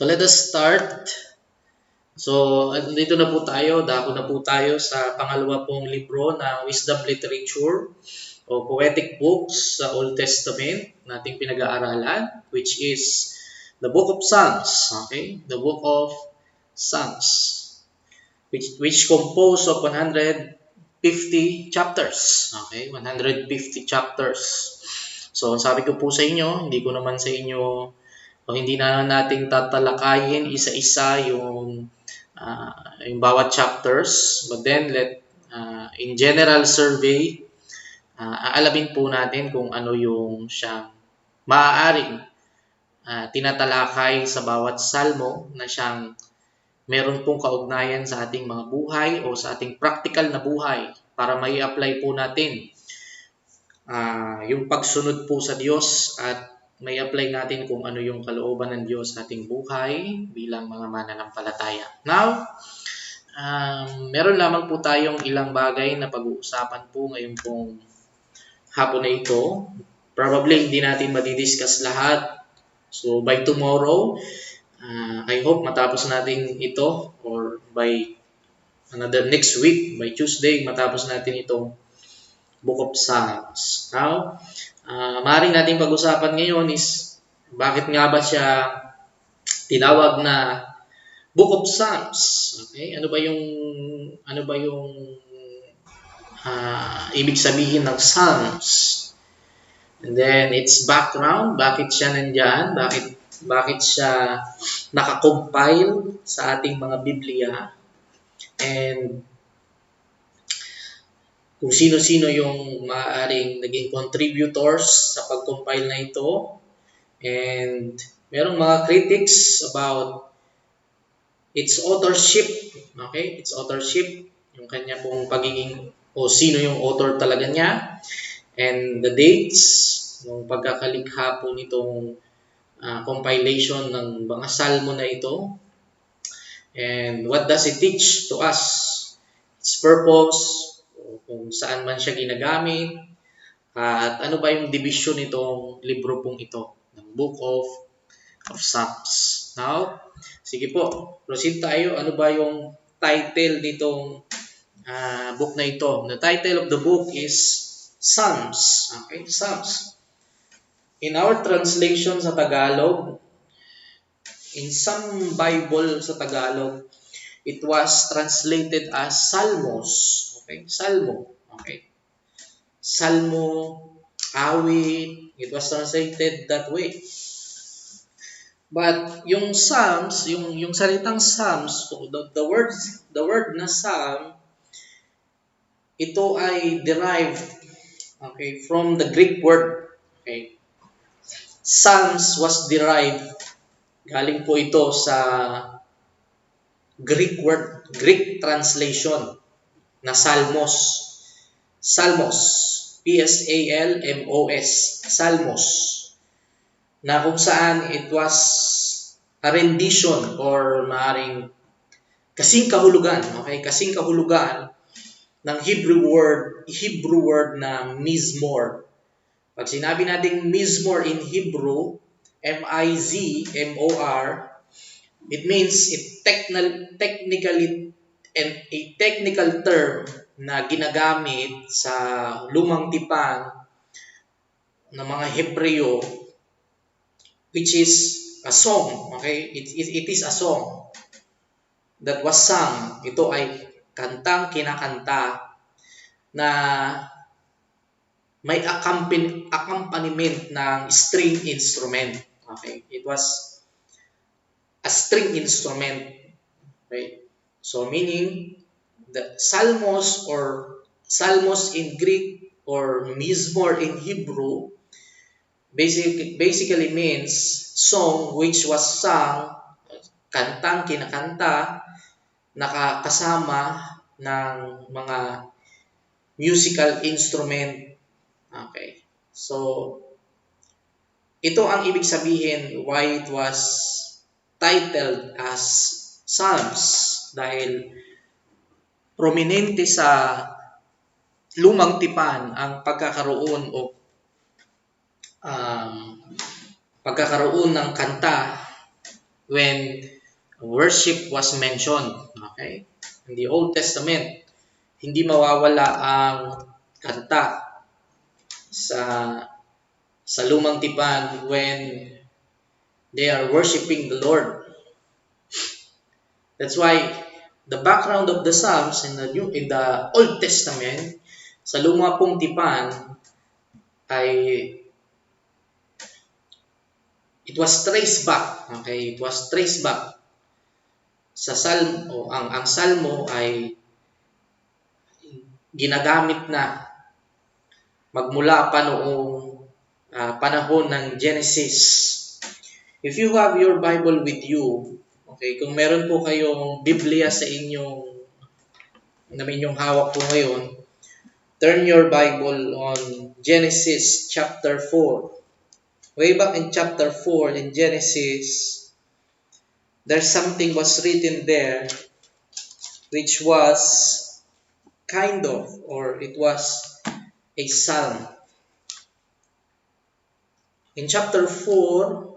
So let us start. So dito na po tayo, dako na po tayo sa pangalawa pong libro na Wisdom Literature o Poetic Books sa Old Testament nating pinag-aaralan, which is the Book of Psalms. Okay? The Book of Psalms, which composed of 150 chapters. Okay? 150 chapters. So sabi ko po sa inyo, hindi ko naman sa inyo o hindi na nating tatalakayin isa-isa yung bawat chapters, but then in general survey, aalamin po natin kung ano yung siyang maaaring tinatalakay sa bawat salmo na siyang meron pong kaugnayan sa ating mga buhay o sa ating practical na buhay para may apply po natin yung pagsunod po sa Diyos at may apply natin kung ano yung kalooban ng Diyos sa ating buhay bilang mga mananampalataya. Now, meron lamang po tayong ilang bagay na pag-uusapan po ngayon pong hapon na ito. Probably hindi natin madidiscuss lahat. So, by tomorrow, I hope matapos natin ito or by another next week, by Tuesday, matapos natin itong Book of Psalms. Now, maaaring natin pag-usapan ngayon is bakit nga ba siya tinawag na Book of Psalms? Okay? Ano ba yung ibig sabihin ng Psalms? And then its background, bakit siya nandiyan? Bakit siya nakakompile sa ating mga Biblia? And kung sino-sino yung maaaring naging contributors sa pag-compile na ito. And merong mga critics about its authorship. Okay? Its authorship. Yung kanya pong pagiging o sino yung author talaga niya. And the dates ng pagkakalikha po nitong compilation ng mga salmo na ito. And what does it teach to us? Its purpose, kung saan man siya ginagamit, at ano ba yung division nitong libro pong ito, ng Book of Psalms. Now, sige po, proceed tayo. Ano ba yung title nitong book na ito? The title of the book is Psalms. Okay, Psalms. In our translation sa Tagalog, in some Bible sa Tagalog, it was translated as Salmos. Okay, Salmo. Okay. Salmo, awit, it was translated that way. But yung Psalms, yung salitang Psalms, the word na Psalm, ito ay derived from the Greek word. Okay. Psalms was derived, galing po ito sa Greek word, Greek translation na Salmos. Salmos. P-S-A-L-M-O-S. Salmos. Na kung saan it was a rendition or maaring kasing kahulugan. Okay? Kasing kahulugan ng Hebrew word na mizmor. Pag sinabi natin mizmor in Hebrew, M-I-Z-M-O-R, it means technical term na ginagamit sa lumang tipan ng mga Hebreo, which is a song. Okay? It is a song that was sung. Ito ay kantang kinakanta na may accompaniment ng string instrument. Okay? It was a string instrument. Okay? So meaning the Psalmos or Psalmos in Greek or Mizmor in Hebrew basically means song which was sung, kantang kinakanta, nakakasama ng mga musical instrument. Okay. So ito ang ibig sabihin why it was titled as Psalms, dahil prominente sa lumang tipan ang pagkakaroon ng kanta when worship was mentioned. Okay? In the Old Testament, hindi mawawala ang kanta sa lumang tipan when they are worshiping the Lord. That's why the background of the Psalms in the Old Testament, sa luma pong tipan, ay it was traced back. Okay, it was traced back sa Salmo. Ang Salmo ay ginagamit na magmula pa noong panahon ng Genesis. If you have your Bible with you, okay, kung meron po kayong Biblia sa inyong hawak po ngayon, turn your Bible on Genesis chapter 4. Way back in chapter 4 in Genesis, there's something was written there which was kind of, or it was a psalm. In chapter 4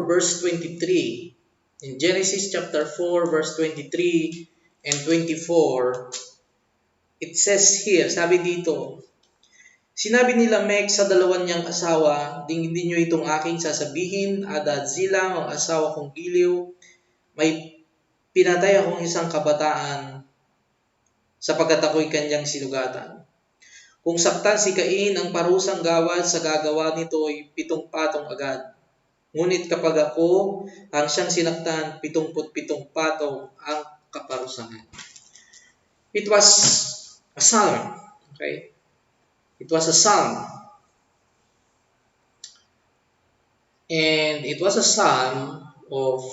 verse 23, in Genesis chapter 4 verse 23 and 24, it says here, sabi dito, sinabi ni Lamech sa dalawa niyang asawa, dinggin niyo itong aking sasabihin, Adad Zillah, ang asawa kong Giliw, may pinatay akong isang kabataan sapagkat ako'y kanyang sinugatan. Kung saktan si Cain, ang parusang gawad sa gagawa nito ay 7 patong agad. Ngunit kapag ako ang siyang sinaktan, 77 patong ang kaparusahan. It was a psalm. Okay? It was a psalm. And it was a psalm of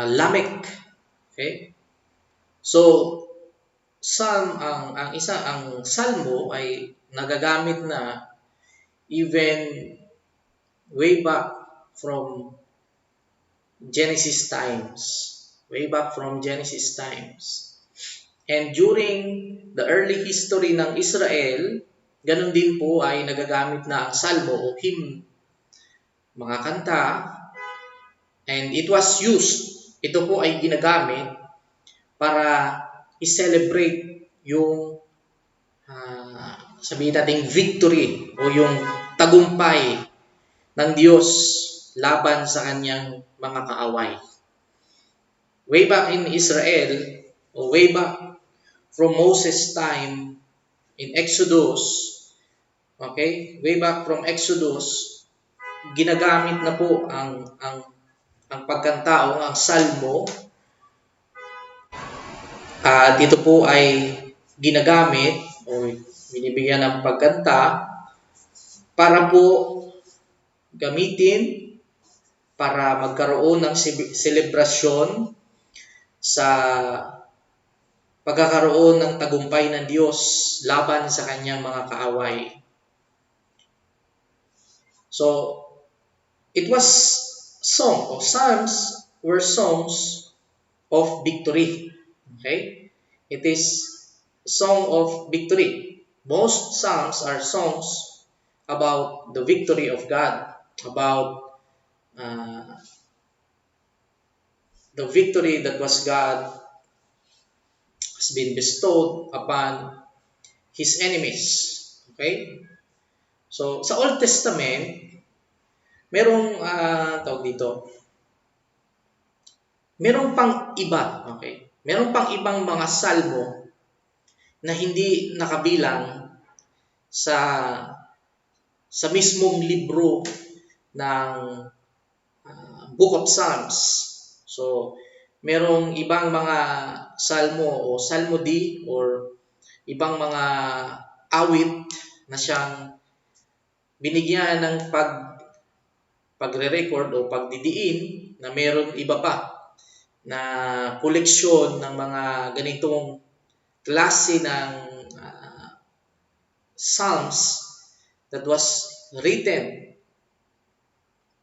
Lamech. Okay? So, ang salmo ay nagagamit na even way back from Genesis times. Way back from Genesis times. And during the early history ng Israel, ganun din po ay nagagamit na ang salmo o hymn, mga kanta, and it was used. Ito po ay ginagamit para i-celebrate yung sabihin natin victory o yung tagumpay ng Diyos laban sa kanyang mga kaaway. Way back in Israel, o way back from Moses' time in Exodus, okay, way back from Exodus, ginagamit na po ang pagkanta o ang salmo. At ito po ay ginagamit o binibigyan ng pagkanta para po gamitin para magkaroon ng selebrasyon sa pagkakaroon ng tagumpay ng Diyos laban sa kanyang mga kaaway. So, it was song or psalms were songs of victory. Okay? It is a song of victory. Most psalms are songs about the victory of God, about the victory that was God has been bestowed upon His enemies. Okay? So, sa Old Testament, merong merong pang iba, okay? Merong pang ibang mga salmo na hindi nakabilang sa mismong libro ng Book of Psalms. So, merong ibang mga salmo o salmody or ibang mga awit na siyang binigyan ng pagre-record o pagdidiin na meron iba pa na koleksyon ng mga ganitong klase ng psalms that was written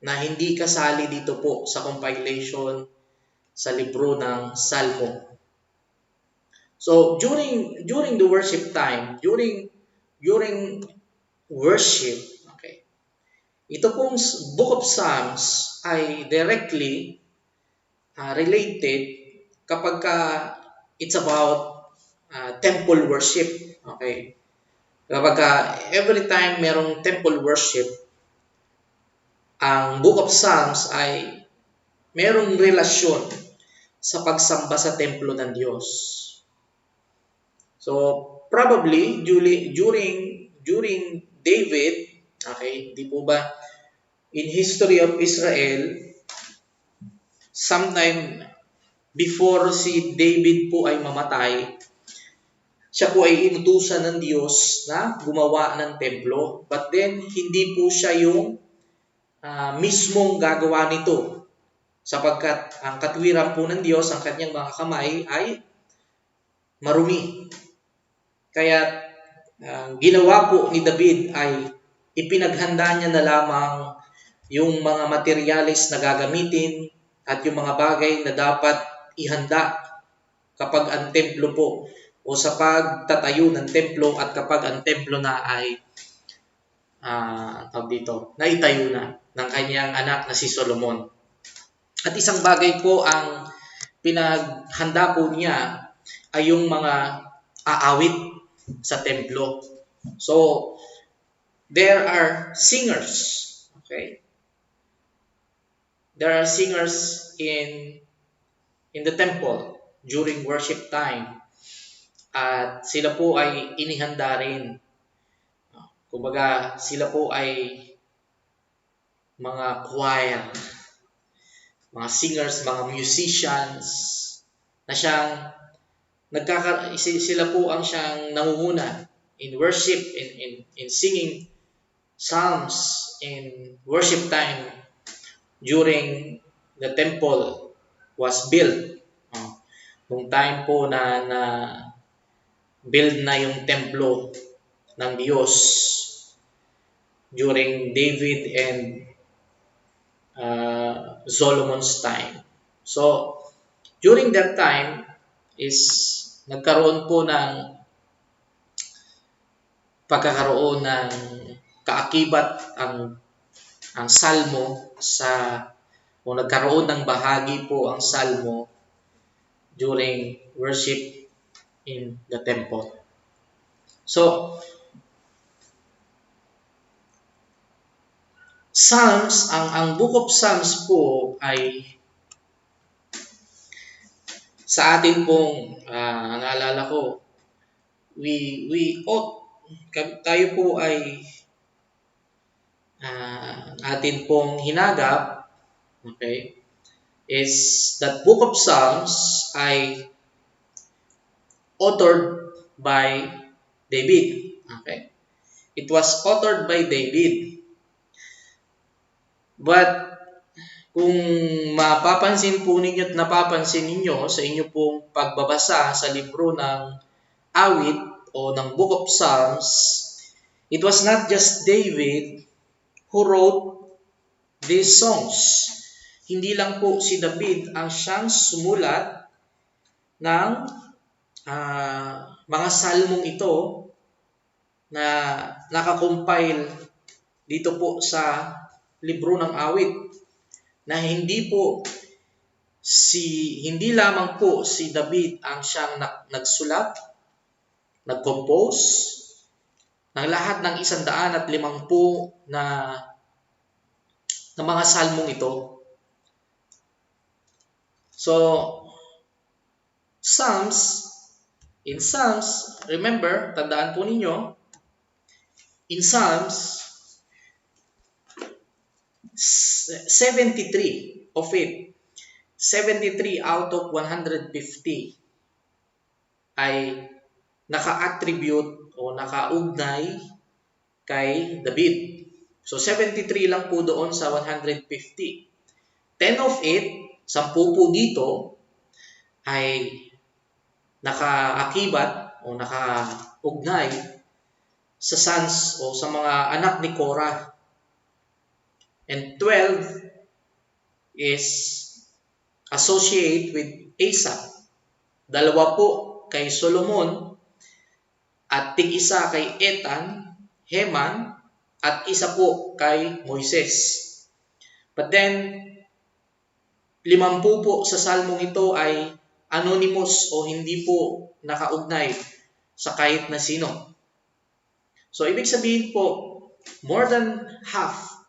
na hindi kasali dito po sa compilation sa libro ng Salmo. So during the worship time, during worship, okay, Ito pong Book of Psalms ay directly related kapag it's about temple worship. Okay? Kapag every time merong temple worship, ang Book of Psalms ay merong relasyon sa pagsamba sa templo ng Diyos. So, probably during David, okay, di po ba, in history of Israel, sometime before si David po ay mamatay, siya po ay inutusan ng Diyos na gumawa ng templo. But then, hindi po siya yung mismong gagawa nito. Sapagkat ang katwiran po ng Diyos, ang kanyang mga kamay ay marumi. Kaya ginawa po ni David ay ipinaghanda niya na lamang yung mga materyales na gagamitin at yung mga bagay na dapat ihanda kapag ang templo po o sa pagtatayo ng templo at kapag ang templo na ay naitayo na ng kanyang anak na si Solomon. At isang bagay po ang pinaghanda po niya ay yung mga aawit sa templo. So, there are singers. Okay? There are singers in the temple during worship time. At sila po ay inihanda rin. Kumbaga, sila po ay mga choir, mga singers, mga musicians, na sila po ang siyang nangunguna in worship, in singing psalms in worship time during the temple was built. Nung time po na build na yung templo ng Diyos during David and Solomon's time. So, during that time is nagkaroon po ng pagkakaroon ng kaakibat ang salmo o nagkaroon ng bahagi po ang salmo during worship in the temple. So, Psalms, ang Book of Psalms po ay sa atin pong naalala ko, tayo po ay atin pong hinagap, okay, is that Book of Psalms ay authored by David. Okay? It was authored by David. But kung mapapansin po ninyo at napapansin ninyo sa inyo pong pagbabasa sa libro ng awit o ng Book of Psalms, it was not just David who wrote these songs. Hindi lang po si David ang siyang sumulat ng mga salmong ito na nakakompile dito po sa libro ng awit, na hindi lamang po si David ang siyang nagsulat, nag-compose ng lahat ng 150 na mga salmong ito. So, in Psalms, remember, tandaan po ninyo, in Psalms, 73 of it, 73 out of 150 ay naka-attribute o naka-ugnay kay David. So 73 lang po doon sa 150. 10 of it, 10 po dito, ay naka-akibat o naka-ugnay sa sons o sa mga anak ni Korah. And 12 is associate with Asaph. 2 po kay Solomon at tig-isa kay Ethan, Heman, at isa po kay Moises. But then, 50 po sa salmong ito ay anonymous o hindi po nakaugnay sa kahit na sino. So, ibig sabihin po, more than half,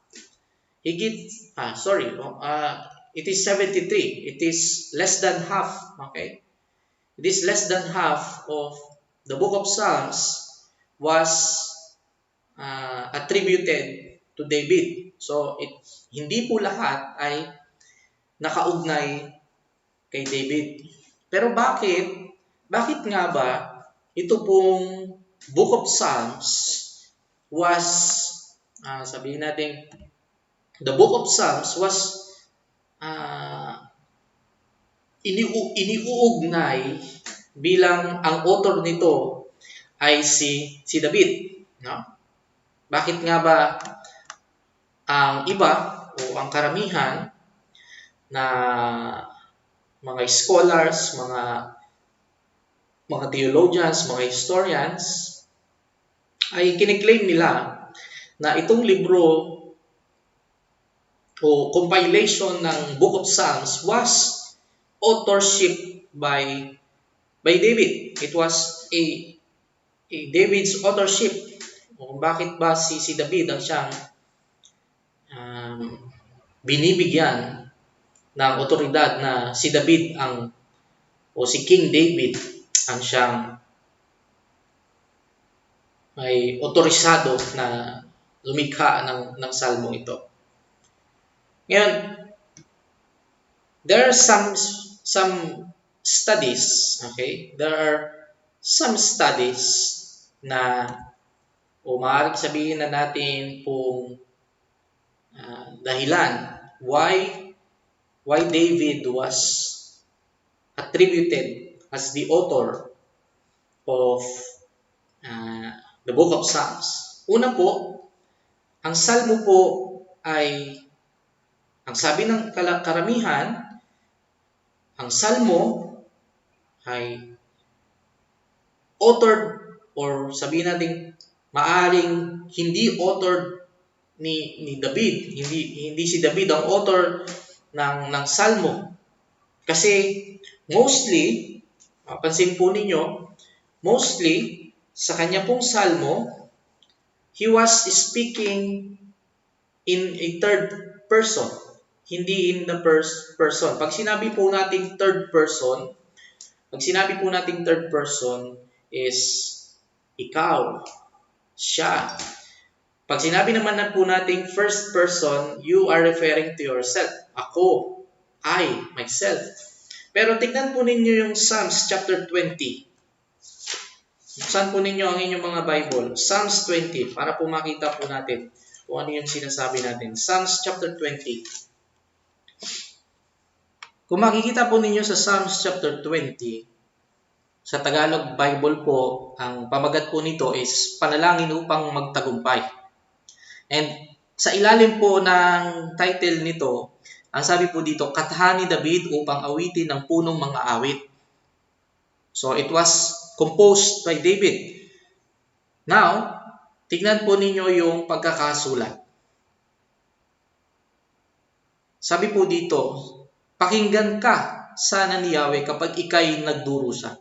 it is 73. It is less than half, okay? It is less than half of the book of Psalms was attributed to David. So, hindi po lahat ay nakaugnay kay David. Pero bakit? Bakit nga ba ito pong book of Psalms was, sabihin natin, the book of Psalms was iniuugnay bilang ang author nito ay si David, no? Bakit nga ba ang iba o ang karamihan na mga scholars, mga theologians, mga historians ay kiniklaim nila na itong libro o compilation ng Book of Psalms was authorship by David. It was a David's authorship. O bakit ba si David ang siyang binibigyan ng otoridad na si David o si King David ang siyang may otorisado na lumikha ng salmong ito. Ngayon, there are some studies, okay? There are some studies na o maaaring sabihin na natin kung dahilan why David was attributed as the author of the Book of Psalms. Una po, ang salmo po ay, ang sabi ng karamihan, ang salmo ay authored or sabihin natin maaring hindi authored ni David. Hindi si David ang author ng salmo. Kasi mostly, pansin po ninyo, mostly sa kanya pong salmo, he was speaking in a third person, hindi in the first person. Pag sinabi po nating third person is ikaw, siya. Pag sinabi naman na po nating first person, you are referring to yourself. Ako, I, myself. Pero tignan po ninyo yung Psalms chapter 20. Saan po ninyo ang inyong mga Bible? Psalms 20, para po makita po natin kung ano yung sinasabi natin. Psalms chapter 20. Kung makikita po ninyo sa Psalms chapter 20, sa Tagalog Bible po, ang pamagat po nito is panalangin upang magtagumpay. And sa ilalim po ng title nito, ang sabi po dito, Katahan ni David upang awitin ng punong mga awit. So it was composed by David. Now, tignan po ninyo yung pagkakasulat. Sabi po dito, pakinggan ka sana ni Yahweh kapag ikay nagdurusa.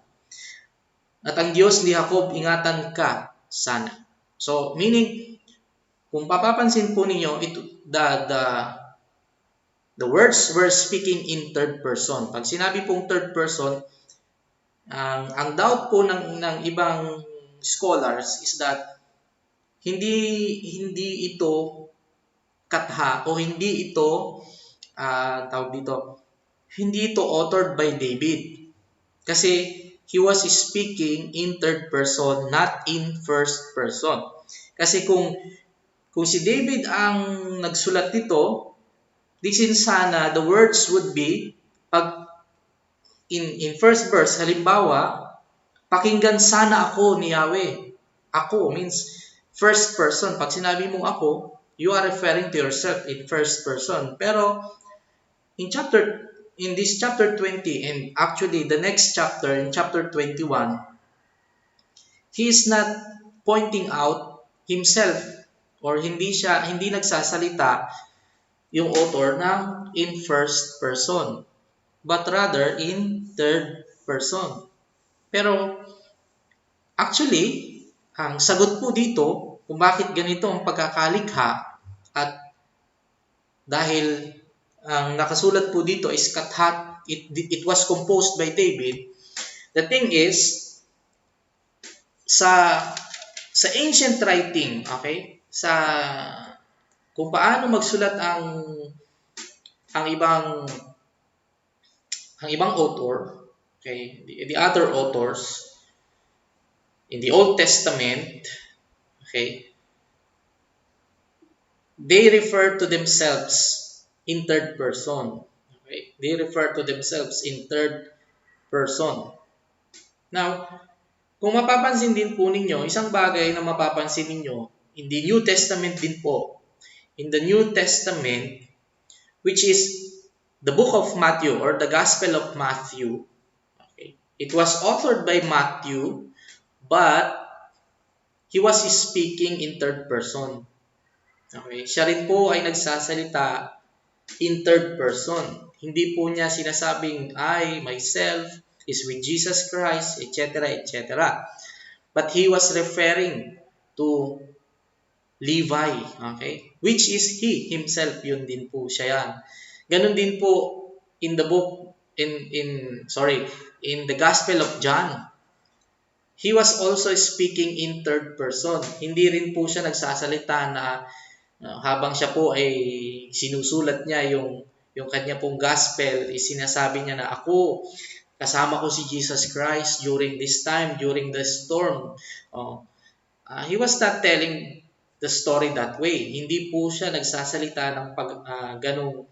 At ang Diyos ni Jacob, ingatan ka sana. So, meaning, kung papapansin po ninyo, the words were speaking in third person. Pag sinabi pong third person, ang doubt po ng ibang scholars is that hindi ito katha o hindi ito hindi ito authored by David. Kasi he was speaking in third person, not in first person. Kasi kung si David ang nagsulat nito, disin sana the words would be, pag in first verse, halimbawa, pakinggan sana ako ni Yahweh. Ako means first person. Pag sinabi mong ako, you are referring to yourself in first person. Pero in this chapter 20, and actually the next chapter, in chapter 21, he is not pointing out himself or hindi nagsasalita yung author ng in first person, but rather in third person. Pero actually, ang sagot po dito kung bakit ganito ang pagkakalikha, at dahil ang nakasulat po dito is kathat, it was composed by David. The thing is, sa ancient writing, okay? Sa kung paano magsulat ang ibang author, okay? The other authors in the Old Testament, okay? They refer to themselves in third person. Okay? They refer to themselves in third person. Now, kung mapapansin din po ninyo, isang bagay na mapapansin ninyo, in the New Testament din po, in the New Testament, which is the book of Matthew or the Gospel of Matthew, okay, it was authored by Matthew, but he was speaking in third person. Okay, siya rin po ay nagsasalita in third person. Hindi po niya sinasabing, I, myself, is with Jesus Christ, etc., etc. But he was referring to Levi, okay? Which is he himself, yun din po siya yan. Ganun din po in the book, in the Gospel of John. He was also speaking in third person. Hindi rin po siya nagsasalita na habang siya po ay sinusulat niya yung kanya pong gospel, sinasabi niya na ako, kasama ko si Jesus Christ during this time, during the storm. He was not telling the story that way. Hindi po siya nagsasalita ng ganong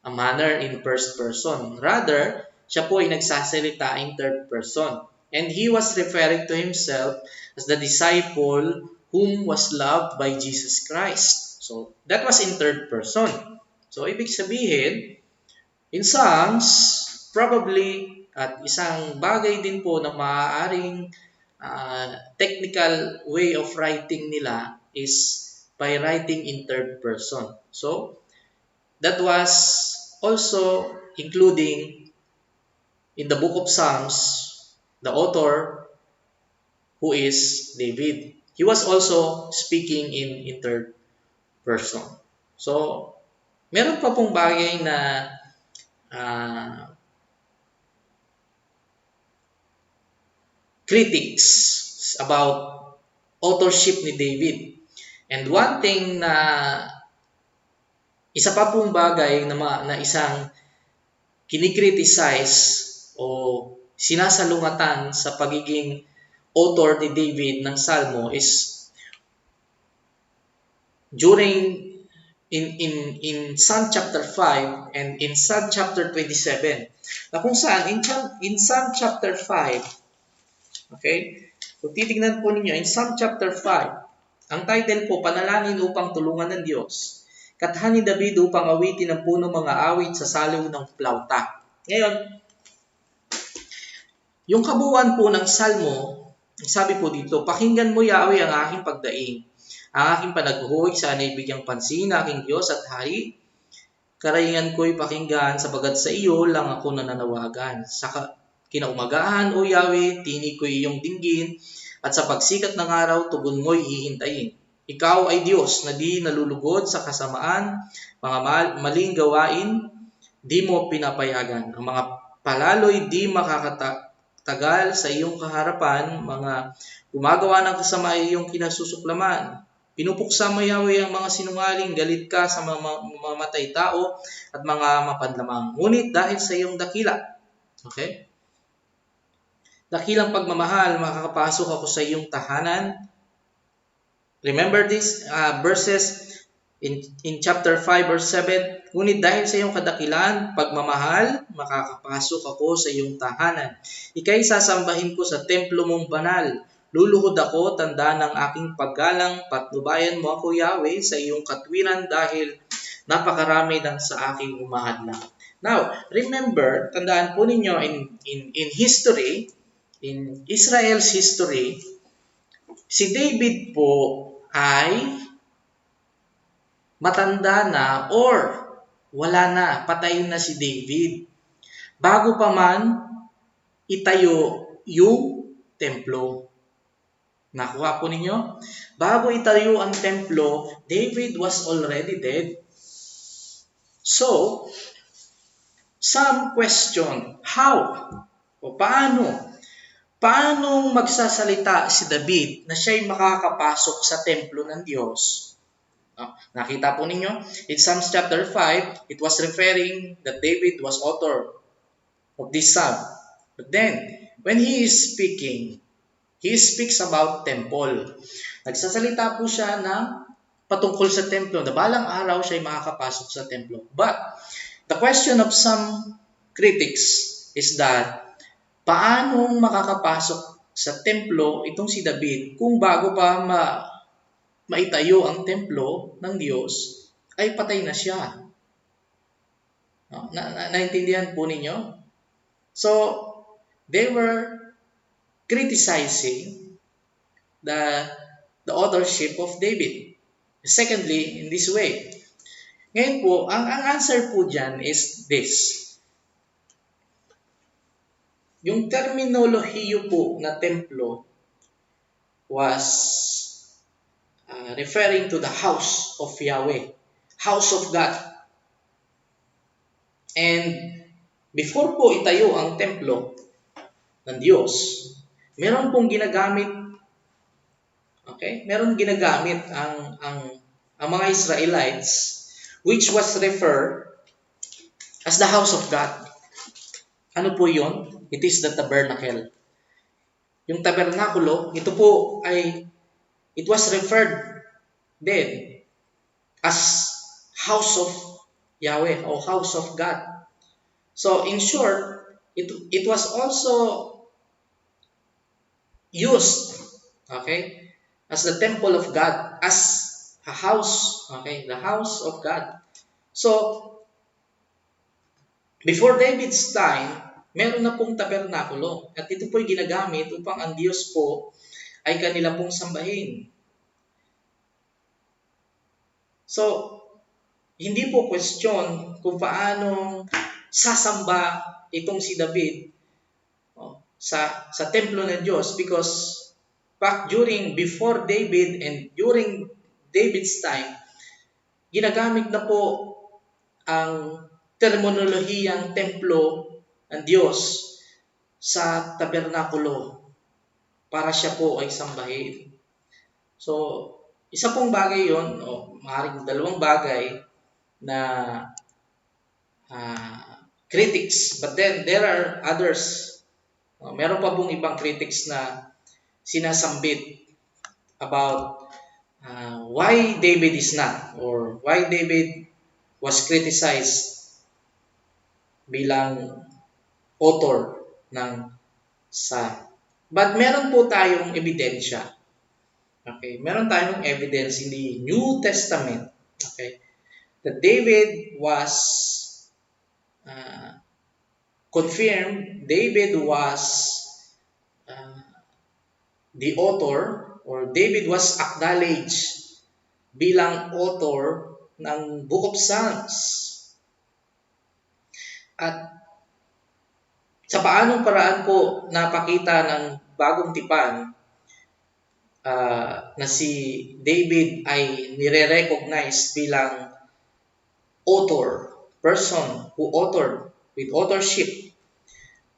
manner in first person. Rather, siya po ay nagsasalita in third person. And he was referring to himself as the disciple whom was loved by Jesus Christ. So, that was in third person. So, ibig sabihin, in Psalms, probably, at isang bagay din po na maaaring technical way of writing nila is by writing in third person. So, that was also including in the book of Psalms, the author who is David. He was also speaking in third person. So, meron pa pong bagay na critics about authorship ni David. And one thing na isa pa pong bagay na isang kinikriticize o sinasalungatan sa pagiging author ni David ng Salmo is during in Psalm chapter 5 and in Psalm chapter 27. Na kung saan in Psalm chapter 5, okay? Kung titignan po ninyo in Psalm chapter 5, ang title po, Panalangin upang tulungan ng Diyos. Kathan ni David upang awitin ang punong mga awit sa saliw ng plauta. Ngayon, yung kabuuan po ng Salmo, sabi po dito, pakinggan mo Yahweh ang aking pagdaing. Ang aking panaghuhoy, sana'y bigyang pansin, aking Diyos at Hari. Karaingan ko'y pakinggan, sapagat sa iyo lang ako nananawagan. Sa kinaumagahan, O Yahweh, tinig ko iyong dinggin, at sa pagsikat ng araw, tugon mo'y hihintayin. Ikaw ay Diyos na di nalulugod sa kasamaan, mga maling gawain, di mo pinapayagan. Ang mga palalo'y di makakatagal sa iyong kaharapan, mga gumagawa ng kasama ay iyong kinasusuklaman. Pinupuksa mo Yahweh ang mga sinungaling, galit ka sa mga mamatay tao at mga mapanlamang. Ngunit dahil sa iyong dakila, okay? Dakilang pagmamahal, makakapasok ako sa iyong tahanan. Remember this verses in chapter 5 verse 7. Ngunit dahil sa iyong kadakilan, pagmamahal, makakapasok ako sa iyong tahanan. Ika'y sasambahin ko sa templo mong banal. Luluhod ako, tanda ng aking paggalang, patnubayan mo ako Yahweh sa iyong katwiran dahil napakarami ng sa aking umahadlang. Now, remember, tandaan po ninyo in history, in Israel's history, si David po ay matanda na or wala na, patay na si David. Bago pa man itayo yung templo. Nakuha po ninyo? Bago itayo ang templo, David was already dead. So, some question, how? O paano? Paano magsasalita si David na siya'y makakapasok sa templo ng Diyos? Nakita po ninyo? In Psalms chapter 5, it was referring that David was author of this psalm. But then, when he is speaking, he speaks about temple. Nagsasalita po siya na patungkol sa templo, na balang araw siya'y makakapasok sa templo. But, the question of some critics is that, paano makakapasok sa templo itong si David kung bago pa maitayo ang templo ng Diyos, ay patay na siya? Naintindihan po ninyo? So, they were criticizing the authorship of David. Secondly, in this way. Ngayon po, ang answer po dyan is this. Yung terminolohiyo po na templo was referring to the house of Yahweh, house of God. And before po itayo ang templo ng Diyos, meron pong ginagamit, meron ginagamit ang mga Israelites, which was referred as the house of God. Ano po yun? It is the tabernacle. Yung tabernakulo, ito po ay, it was referred then as house of Yahweh or house of God. So in short, it was also used, as the temple of God, as a house, the house of God. So before David's time, meron na pong tabernakulo at ito po'y ginagamit upang ang Diyos po ay kanila pong sambahin. So, hindi po question kung paano sasamba itong si David sa templo ng Diyos, because before David and during David's time, ginagamit na po ang terminolohiyang templo ng Diyos sa tabernakulo para siya po ay sambahin. So, isa pong bagay yon, o maaaring dalawang bagay na critics. But then, there are others. Meron pa pong ibang critics na sinasambit about why David is not, or why David was criticized bilang author ng Psalm. But meron po tayong ebidensya. Meron tayong evidence in the New Testament. That David was confirmed. David was the author, or David was acknowledged bilang author ng Book of Psalms. At sa paanong paraan po napakita ng bagong tipan na si David ay nire-recognize bilang author, person who authored with authorship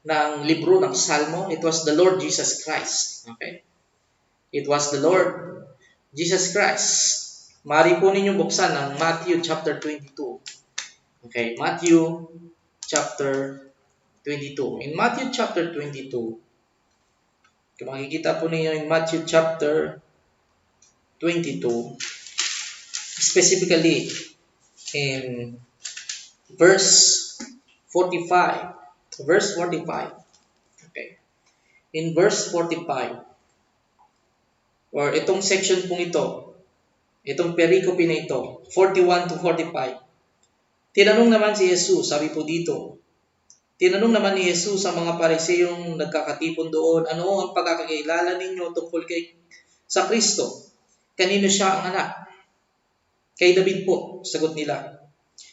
ng libro ng Salmo. It was the Lord Jesus Christ. It was the Lord Jesus Christ. Maaari po ninyong buksan ang Matthew chapter 22. Matthew chapter 22. In Matthew chapter 22, kung makikita po ninyo in Matthew chapter 22, specifically in verse 45. Verse 45. In verse 45, or itong section pong ito, itong pericope na ito, 41 to 45, tinanong naman si Jesus, sabi po dito, tinanong naman ni Jesus sa mga Pariseyong nagkakatipon doon, ano ang pagkakakilala ninyo tungkol sa Kristo? Kanino siya ang anak? Kay David po, sagot nila.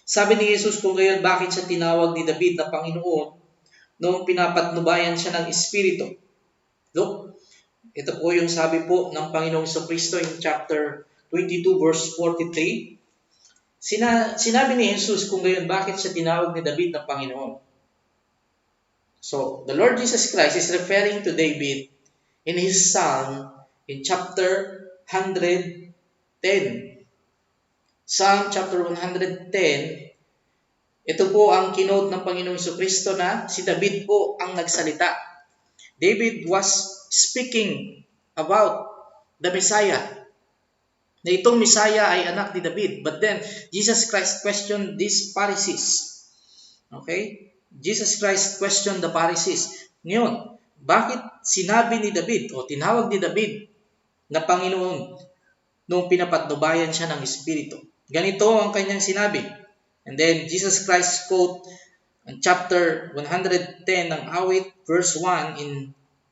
Sabi ni Jesus kung gayon, bakit siya tinawag ni David na Panginoon noong pinapatnubayan siya ng Espiritu? Look, ito po yung sabi po ng Panginoong Kristo in chapter 22 verse 43. Sinabi ni Jesus kung gayon, bakit siya tinawag ni David na Panginoon? So, the Lord Jesus Christ is referring to David in his Psalm in chapter 110. Psalm chapter 110, ito po ang kinote ng Panginoong Kristo na si David po ang nagsalita. David was speaking about the Messiah. Na itong Messiah ay anak ni David. But then, Jesus Christ questioned these Pharisees. Okay? Jesus Christ questioned the Pharisees. Ngayon, bakit sinabi ni David o tinawag ni David na Panginoon nung pinapatnubayan siya ng Espiritu? Ganito ang kanyang sinabi. And then, Jesus Christ quote in chapter 110 ng awit, verse 1,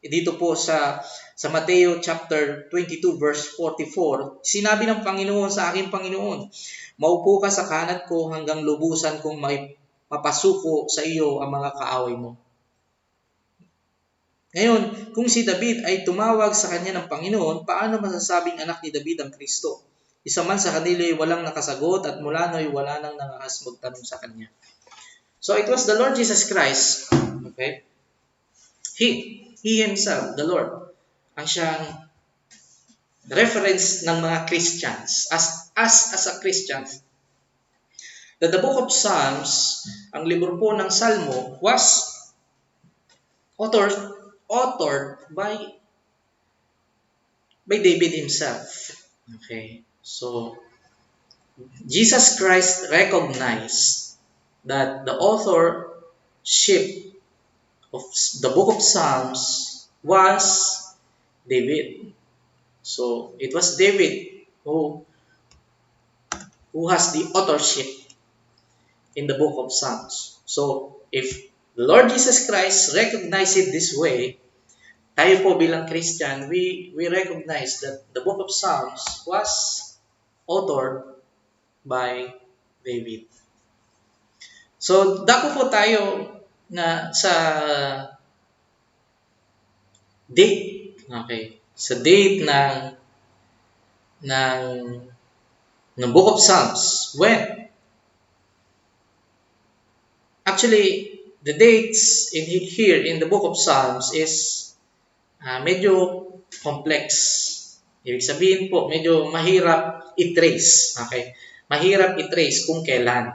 dito po sa Mateo chapter 22 verse 44, sinabi ng Panginoon sa aking Panginoon, maupo ka sa kanat ko hanggang lubusan kong mapasuko sa iyo ang mga kaaway mo. Ngayon, kung si David ay tumawag sa kanya ng Panginoon, paano masasabing anak ni David ang Kristo? Isa man sa kanila ay walang nakasagot at mula no'y wala nang nangangas magtanong sa kanya. So it was the Lord Jesus Christ. Okay? He himself, the Lord, ang siyang reference ng mga Christians. As a Christian, that the book of Psalms, ang libro po ng Salmo, was authored by David himself. Okay? So, Jesus Christ recognized that the authorship of the book of Psalms was David. So, it was David who has the authorship in the book of Psalms. So, if the Lord Jesus Christ recognized it this way, tayo po bilang Christian, we recognize that the book of Psalms was authored by David. So, dako po tayo na sa date. Okay. Sa date ng book of Psalms. When? Actually, the dates here in the book of Psalms is medyo complex. Ibig sabihin po, medyo mahirap i-trace. Okay? Mahirap i-trace kung kailan.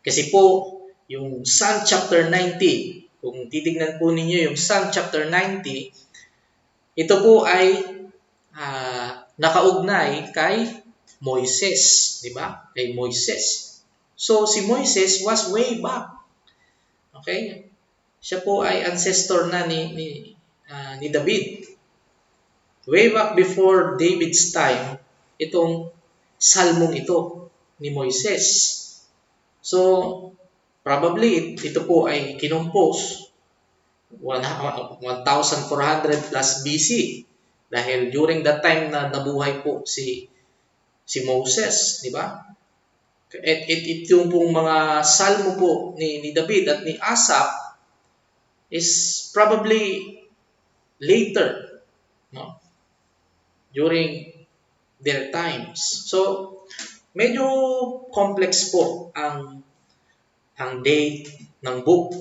Kasi po, yung Psalm chapter 90, kung titignan po ninyo yung Psalm chapter 90, ito po ay nakaugnay kay Moises. Diba? Kay Moises. So, si Moises was way back. Okay? Siya po ay ancestor na ni David. Way back before David's time, itong salmong ito ni Moises. So, probably ito po ay kinompose 1,400 plus BC. Dahil during that time na nabuhay po si Moses, di ba? Itong pong mga salmo po ni David at ni Asaph is probably later, no? During their times. So, medyo complex po ang date ng book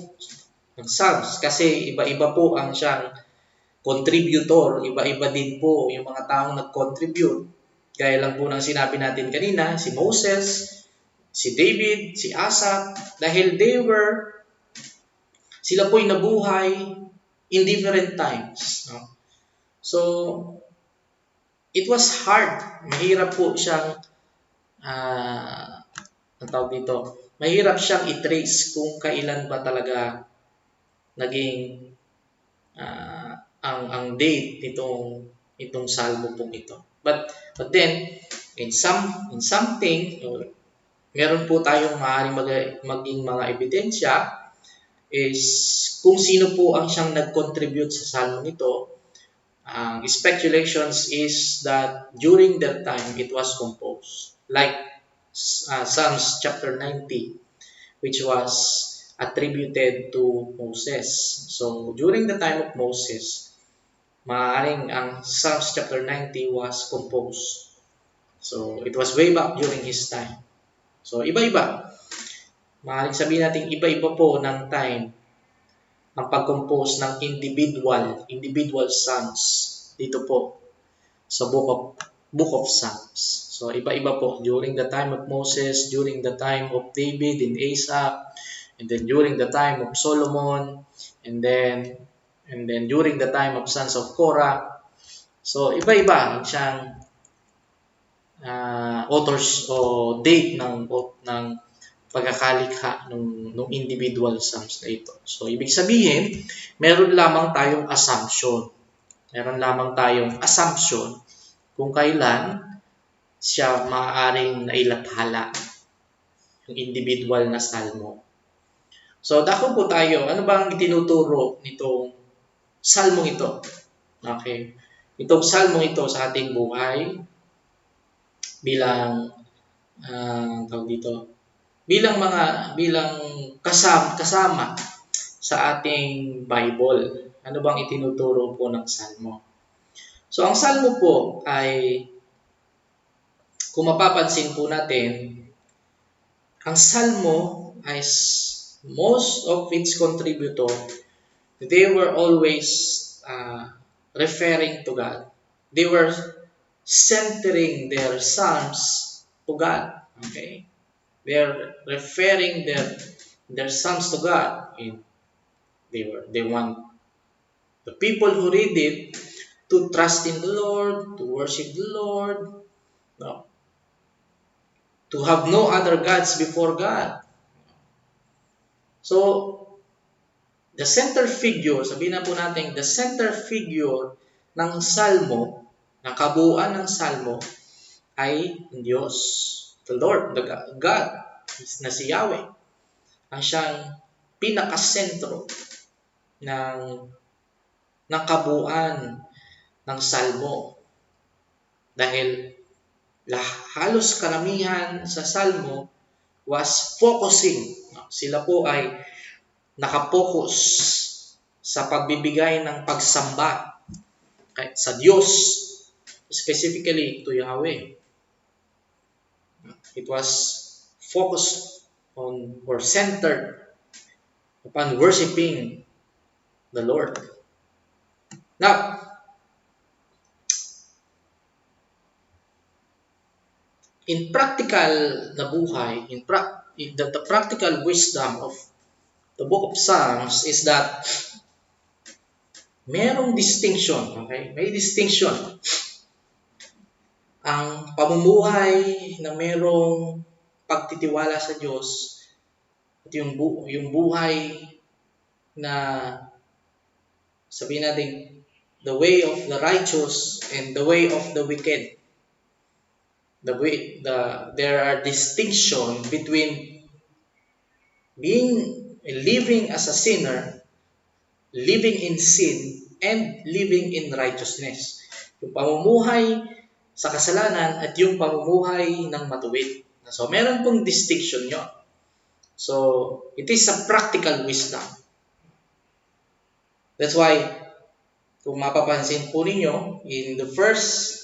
ng Psalms kasi iba-iba po ang siyang contributor, iba-iba din po yung mga taong nag-contribute. Gaya lang po ng sinabi natin kanina, si Moses, si David, si Asaph, dahil sila po'y nabuhay in different times. No? So, it was hard. Mahirap po siyang, ang tawag dito, mahirap siyang i-trace kung kailan ba talaga naging ang date itong salmo pong ito. But then, in something, meron po tayong maaaring maging mga ebidensya is kung sino po ang siyang nag-contribute sa salmo nito. Speculations is that during that time it was composed. Like Psalms chapter 90, which was attributed to Moses. So during the time of Moses, maaaring ang Psalms chapter 90 was composed. So it was way back during his time. So iba-iba. Maaaring sabihin natin iba-iba po ng time ang pag-compose ng individual psalms dito po sa book of Psalms. So iba-iba po during the time of Moses, during the time of David and Asa, and then during the time of Solomon, and then during the time of sons of Korah. So iba-iba siyang authors o date ng pagkakalikha ng individual psalms na ito. So ibig sabihin, meron lamang tayong assumption. Meron lamang tayong assumption kung kailan siya maaaring nailathala yung individual na salmo. So, dako po tayo. Ano ba ang itinuturo nitong salmong ito? Okay. Itong salmong ito sa ating buhay bilang tawag dito, bilang kasama sa ating Bible. Ano bang itinuturo po ng salmo? So, ang salmo po ay, kung mapapansin po natin, ang salmo ay most of its contributor, they were always referring to God. They were centering their psalms to God. Okay? They're referring their psalms to God. They want the people who read it to trust in the Lord, to worship the Lord, no? To have no other gods before God. So, the center figure, sabihin na po natin, the center figure ng salmo, ng kabuuan ng salmo, ay Diyos, the Lord, the God, na si Yahweh. Ang siyang pinakasentro ng kabuuan ng salmo. Dahil halos karamihan sa salmo was focusing. Sila po ay nakapokus sa pagbibigay ng pagsamba sa Diyos, specifically to Yahweh. It was focused on or centered upon worshiping the Lord. Now, in practical na buhay, the practical wisdom of the book of Psalms is that merong distinction, okay? May distinction. Ang pamumuhay na merong pagtitiwala sa Diyos at yung buhay na sabihin natin the way of the righteous and the way of the wicked. There are distinction between living as a sinner, living in sin, and living in righteousness. Yung pamumuhay sa kasalanan at yung pamumuhay ng matuwid. So, meron pong distinction yun. So, it is a practical wisdom. That's why, kung mapapansin po ninyo, in the first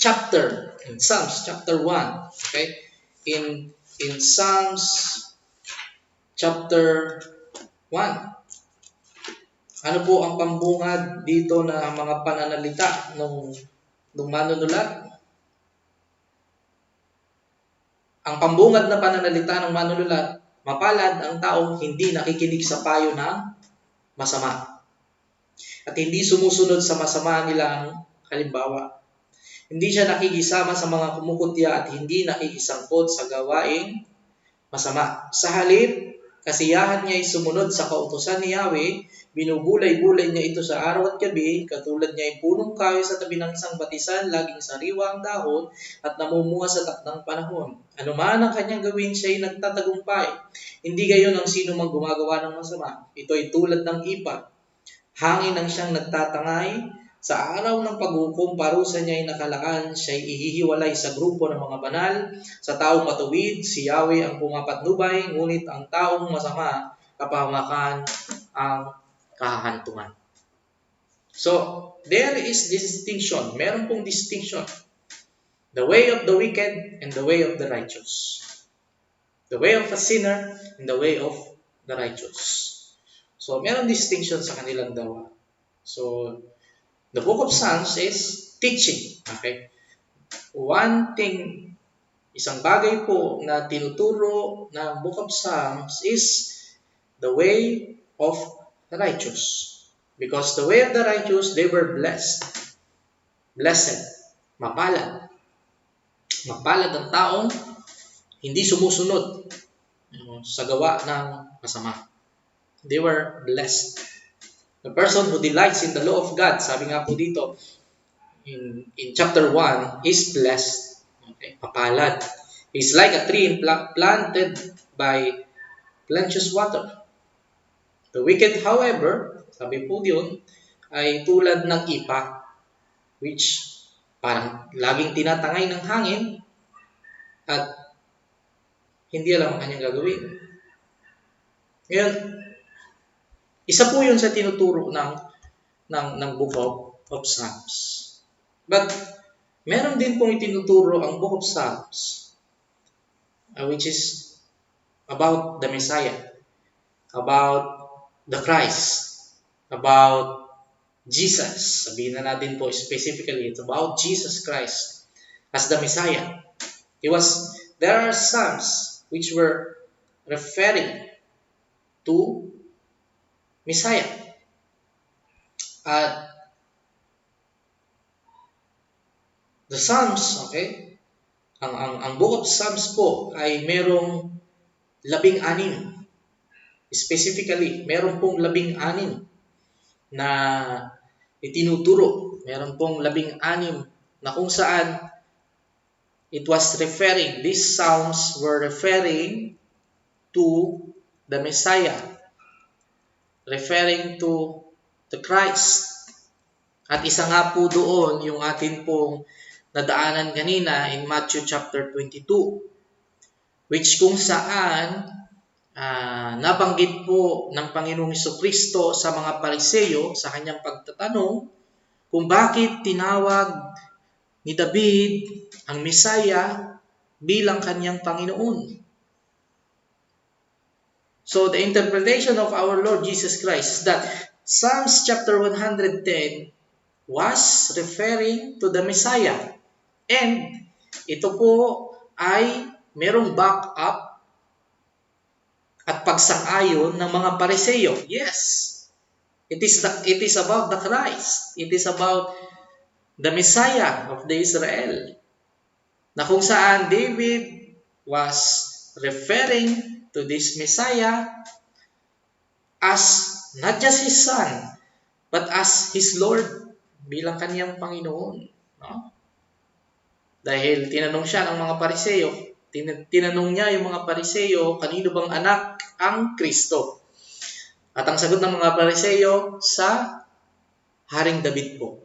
chapter, in Psalms chapter 1, okay? In Psalms chapter 1, ano po ang pambungad dito na mga pananalita nung manunulat? Ang pambungad na pananalita ng manunulat, mapalad ang taong hindi nakikinig sa payo ng masama at hindi sumusunod sa masama nilang halimbawa. Hindi siya nakikisama sa mga kumukutya at hindi nakikisangkot sa gawaing masama. Sa halip, kasiyahan niya ay sumunod sa kautusan ni Yahweh, binubulay-bulay niya ito sa araw at gabi, katulad niya ay punong kahoy sa tabi ng isang batisan, laging sariwa ang dahon at namumunga sa takdang panahon. Ano man ang kanyang gawin, siya ay nagtatagumpay. Hindi gayon ang sino mang gumagawa ng masama. Ito ay tulad ng ipa. Hangin ang siyang nagtatangay Sa araw ng paghukom, parusa niya ay nakalaan, siya ay ihihiwalay sa grupo ng mga banal. Sa taong matuwid, si Yahweh ang pumapatnubay, ngunit ang taong masama, kapahamakan ang kahahantungan. So, there is distinction. Meron pong distinction. The way of the wicked and the way of the righteous. The way of a sinner and the way of the righteous. So, meron distinction sa kanilang dalawa. So, the book of Psalms is teaching. Okay? One thing, isang bagay po na tinuturo ng book of Psalms is the way of the righteous. Because the way of the righteous, they were blessed. Blessed. Mapalad. Mapalad ang taong hindi sumusunod sa gawa ng masama. They were blessed. The person who delights in the law of God, sabi nga po dito, in chapter 1, is blessed. Okay? Mapalad. He's like a tree planted by plenteous water. The wicked, however, sabi po yun, ay tulad ng ipa, which parang laging tinatangay ng hangin at hindi alam ang kanyang gagawin. Ngayon, isa po yun sa tinuturo ng book of Psalms. But, meron din pong itinuturo ang book of Psalms, which is about the Messiah, about the Christ, about Jesus. Sabihin na natin po specifically, it's about Jesus Christ as the Messiah. There are Psalms which were referring to Messiah. The Psalms, okay? Ang book of Psalms po ay merong 16. Specifically, meron pong 16 na itinuturo. Meron pong 16 na kung saan it was referring, these Psalms were referring to the Messiah, referring to the Christ. At isa nga po doon yung atin pong nadaanan kanina in Matthew chapter 22, which kung saan nabanggit po ng Panginoong Jesucristo sa mga Pariseyo sa kanyang pagtatanong kung bakit tinawag ni David ang Messiah bilang kanyang Panginoon. So the interpretation of our Lord Jesus Christ is that Psalms chapter 110 was referring to the Messiah. And ito po ay merong back-up at pagsang-ayon ng mga Pariseyo. Yes, it is about the Christ. It is about the Messiah of the Israel. Na kung saan David was referring to this Messiah as not just his son, but as his Lord bilang kaniyang Panginoon. No? Dahil tinanong siya ng mga Pariseyo, tinanong niya yung mga Pariseyo, kanino bang anak ang Kristo? At ang sagot ng mga Pariseyo, sa Haring David po.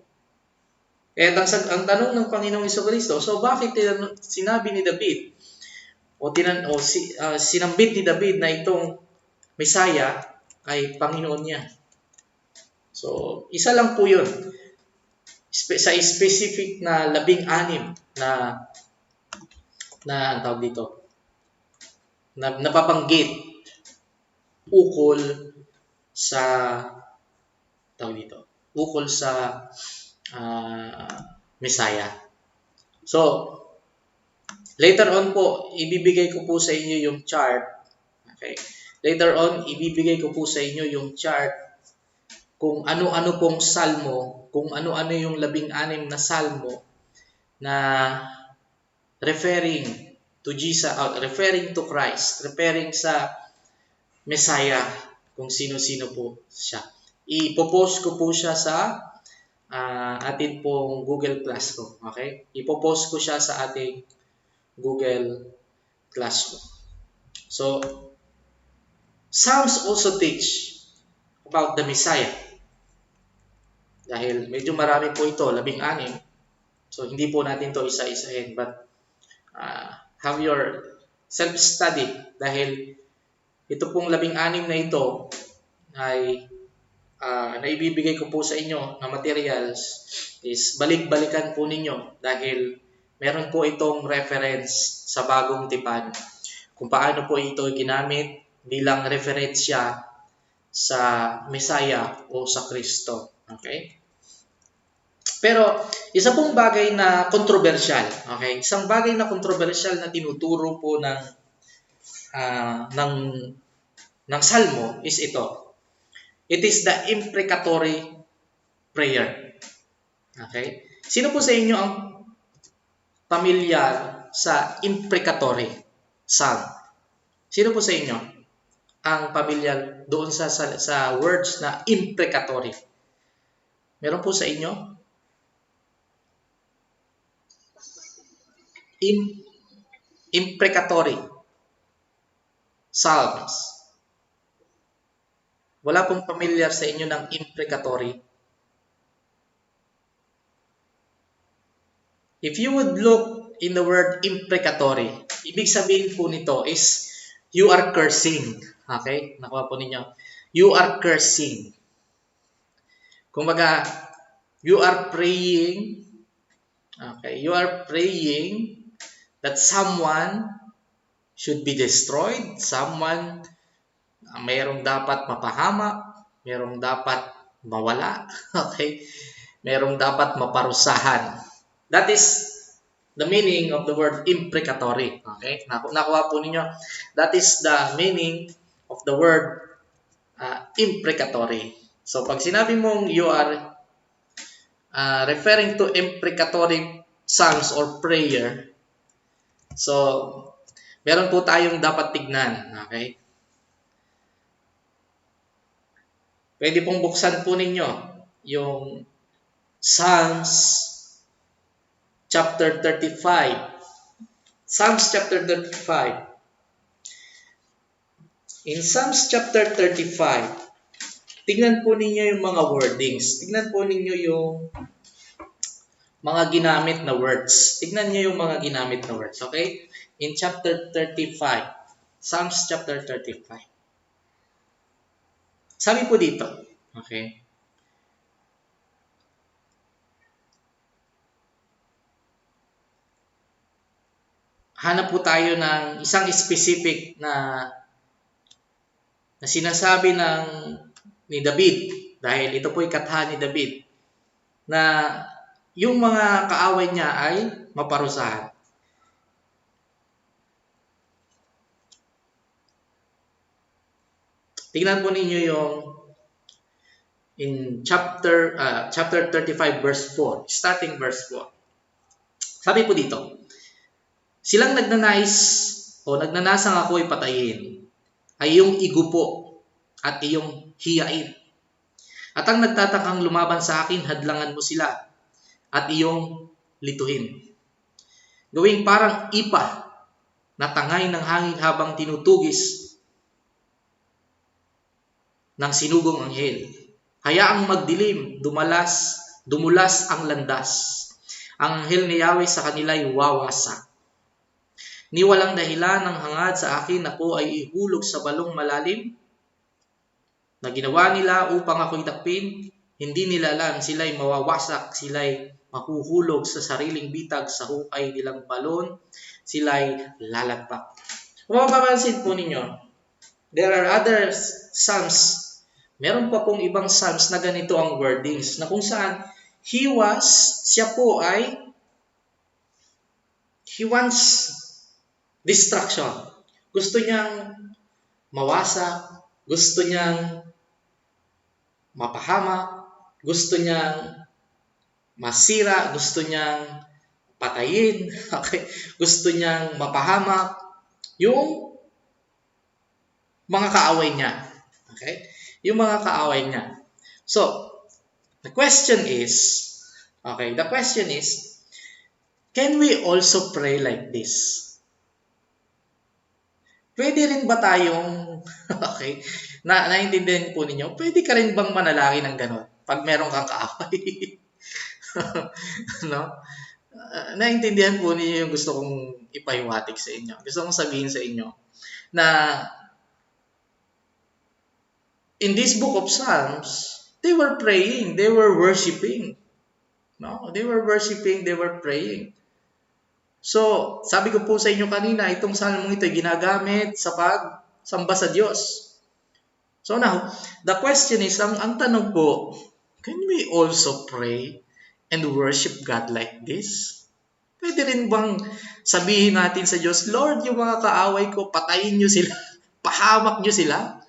At ang tanong ng Panginoong Jesucristo, so bakit sinabi ni David sinambit ni David na itong Messiah ay Panginoon niya? So, isa lang po yun. Sa specific na 16 na tawag dito, na napabanggit ukol sa Messiah. So, later on po, ibibigay ko po sa inyo yung chart. Okay. Later on, ibibigay ko po sa inyo yung chart kung ano-ano pong salmo, kung ano-ano yung 16 na salmo na referring to Jesus, referring to Christ, referring sa Messiah, kung sino-sino po siya. Ipopost ko po siya sa atin pong Google Classroom. Okay? Ipopost ko siya sa ating Google Classroom. So, Psalms also teach about the Messiah. Dahil medyo marami po ito, 16. So, hindi po natin to isa-isahin. But, have your self-study. Dahil ito pong 16 na ito ay naibibigay ko po sa inyo na materials is balik-balikan po ninyo. Dahil meron po itong reference sa bagong tipan. Kung paano po ito ginamit bilang referensya sa Messiah o sa Kristo. Okay? Pero isa pong bagay na kontrobersyal, okay? Isang bagay na kontrobersyal na tinuturo po ah, ng ng Salmo is ito. It is the imprecatory prayer. Okay? Sino po sa inyo ang pamilyar sa imprecatory psalm? Sino po sa inyo ang pamilyar doon sa words na imprecatory? Meron po sa inyo? Imprecatory psalms. Wala pong pamilyar sa inyo ng imprecatory. If you would look in the word imprecatory, ibig sabihin po nito is you are cursing. Okay? Nakuha po ninyo. You are cursing. Kumbaga, you are praying. Okay? You are praying that someone should be destroyed. Someone mayroong dapat mapahamak. Mayroong dapat mawala. Okay? Mayroong dapat maparusahan. That is the meaning of the word imprecatory. Okay? Nakuha po ninyo. That is the meaning of the word imprecatory. So, pag sinabi mong you are referring to imprecatory psalms or prayer, so, meron po tayong dapat tignan. Okay? Pwede pong buksan po ninyo yung Psalms chapter 35. Psalms chapter 35. In Psalms chapter 35, tingnan po ninyo yung mga wordings. Tingnan po ninyo yung mga ginamit na words. Tingnan niyo yung mga ginamit na words. Okay? In chapter 35. Psalms chapter 35. Sabi po dito. Okay? Hanap po tayo ng isang specific na sinasabi ni David, dahil ito po ay katha ni David, na yung mga kaaway niya ay maparusahan. Tingnan po ninyo yung in chapter 35 verse 4, starting verse 4. Sabi po dito, silang nagnanais o nagnanasang ako'y patayin, ay iyong igupo at iyong hiyain. At ang nagtatakang lumaban sa akin, hadlangan mo sila at iyong lituhin. Gawing parang ipa na tangay ng hangin habang tinutugis ng sinugong anghel. Hayaang magdilim, dumulas ang landas. Ang anghel ni Yahweh sa kanila'y wawasak. Ni walang dahilan ng hangad sa akin, ako ay ihulog sa balong malalim na ginawa nila upang ako'y dakpin. Hindi nila alam, sila'y mawawasak, sila'y mahuhulog sa sariling bitag sa hukay nilang balon, sila'y lalagpak. Kung mapapansin po ninyo, there are other psalms. Meron pa pong ibang psalms na ganito ang wordings, na kung saan he wants destruction. Gusto niyang mawasak, gusto niyang mapahamak, gusto niyang masira, gusto niyang patayin, okay? Gusto niyang mapahamak yung mga kaaway niya. Okay? Yung mga kaaway niya. So, the question is, can we also pray like this? Pwede rin ba tayong, okay, naintindihan po ninyo, pwede ka rin bang manalangin ng gano'n? pag meron kang kaaway. No? Naintindihan po niyo yung gusto kong ipahiwatig sa inyo. Gusto kong sabihin sa inyo na in this book of Psalms, they were praying, they were worshiping. No? They were worshiping, they were praying. So, sabi ko po sa inyo kanina, itong salmong ito ay ginagamit sa pagsamba sa Diyos. So now, the question is, ang tanong po, can we also pray and worship God like this? Pwede rin bang sabihin natin sa Diyos, Lord, yung mga kaaway ko, patayin nyo sila, pahamak nyo sila?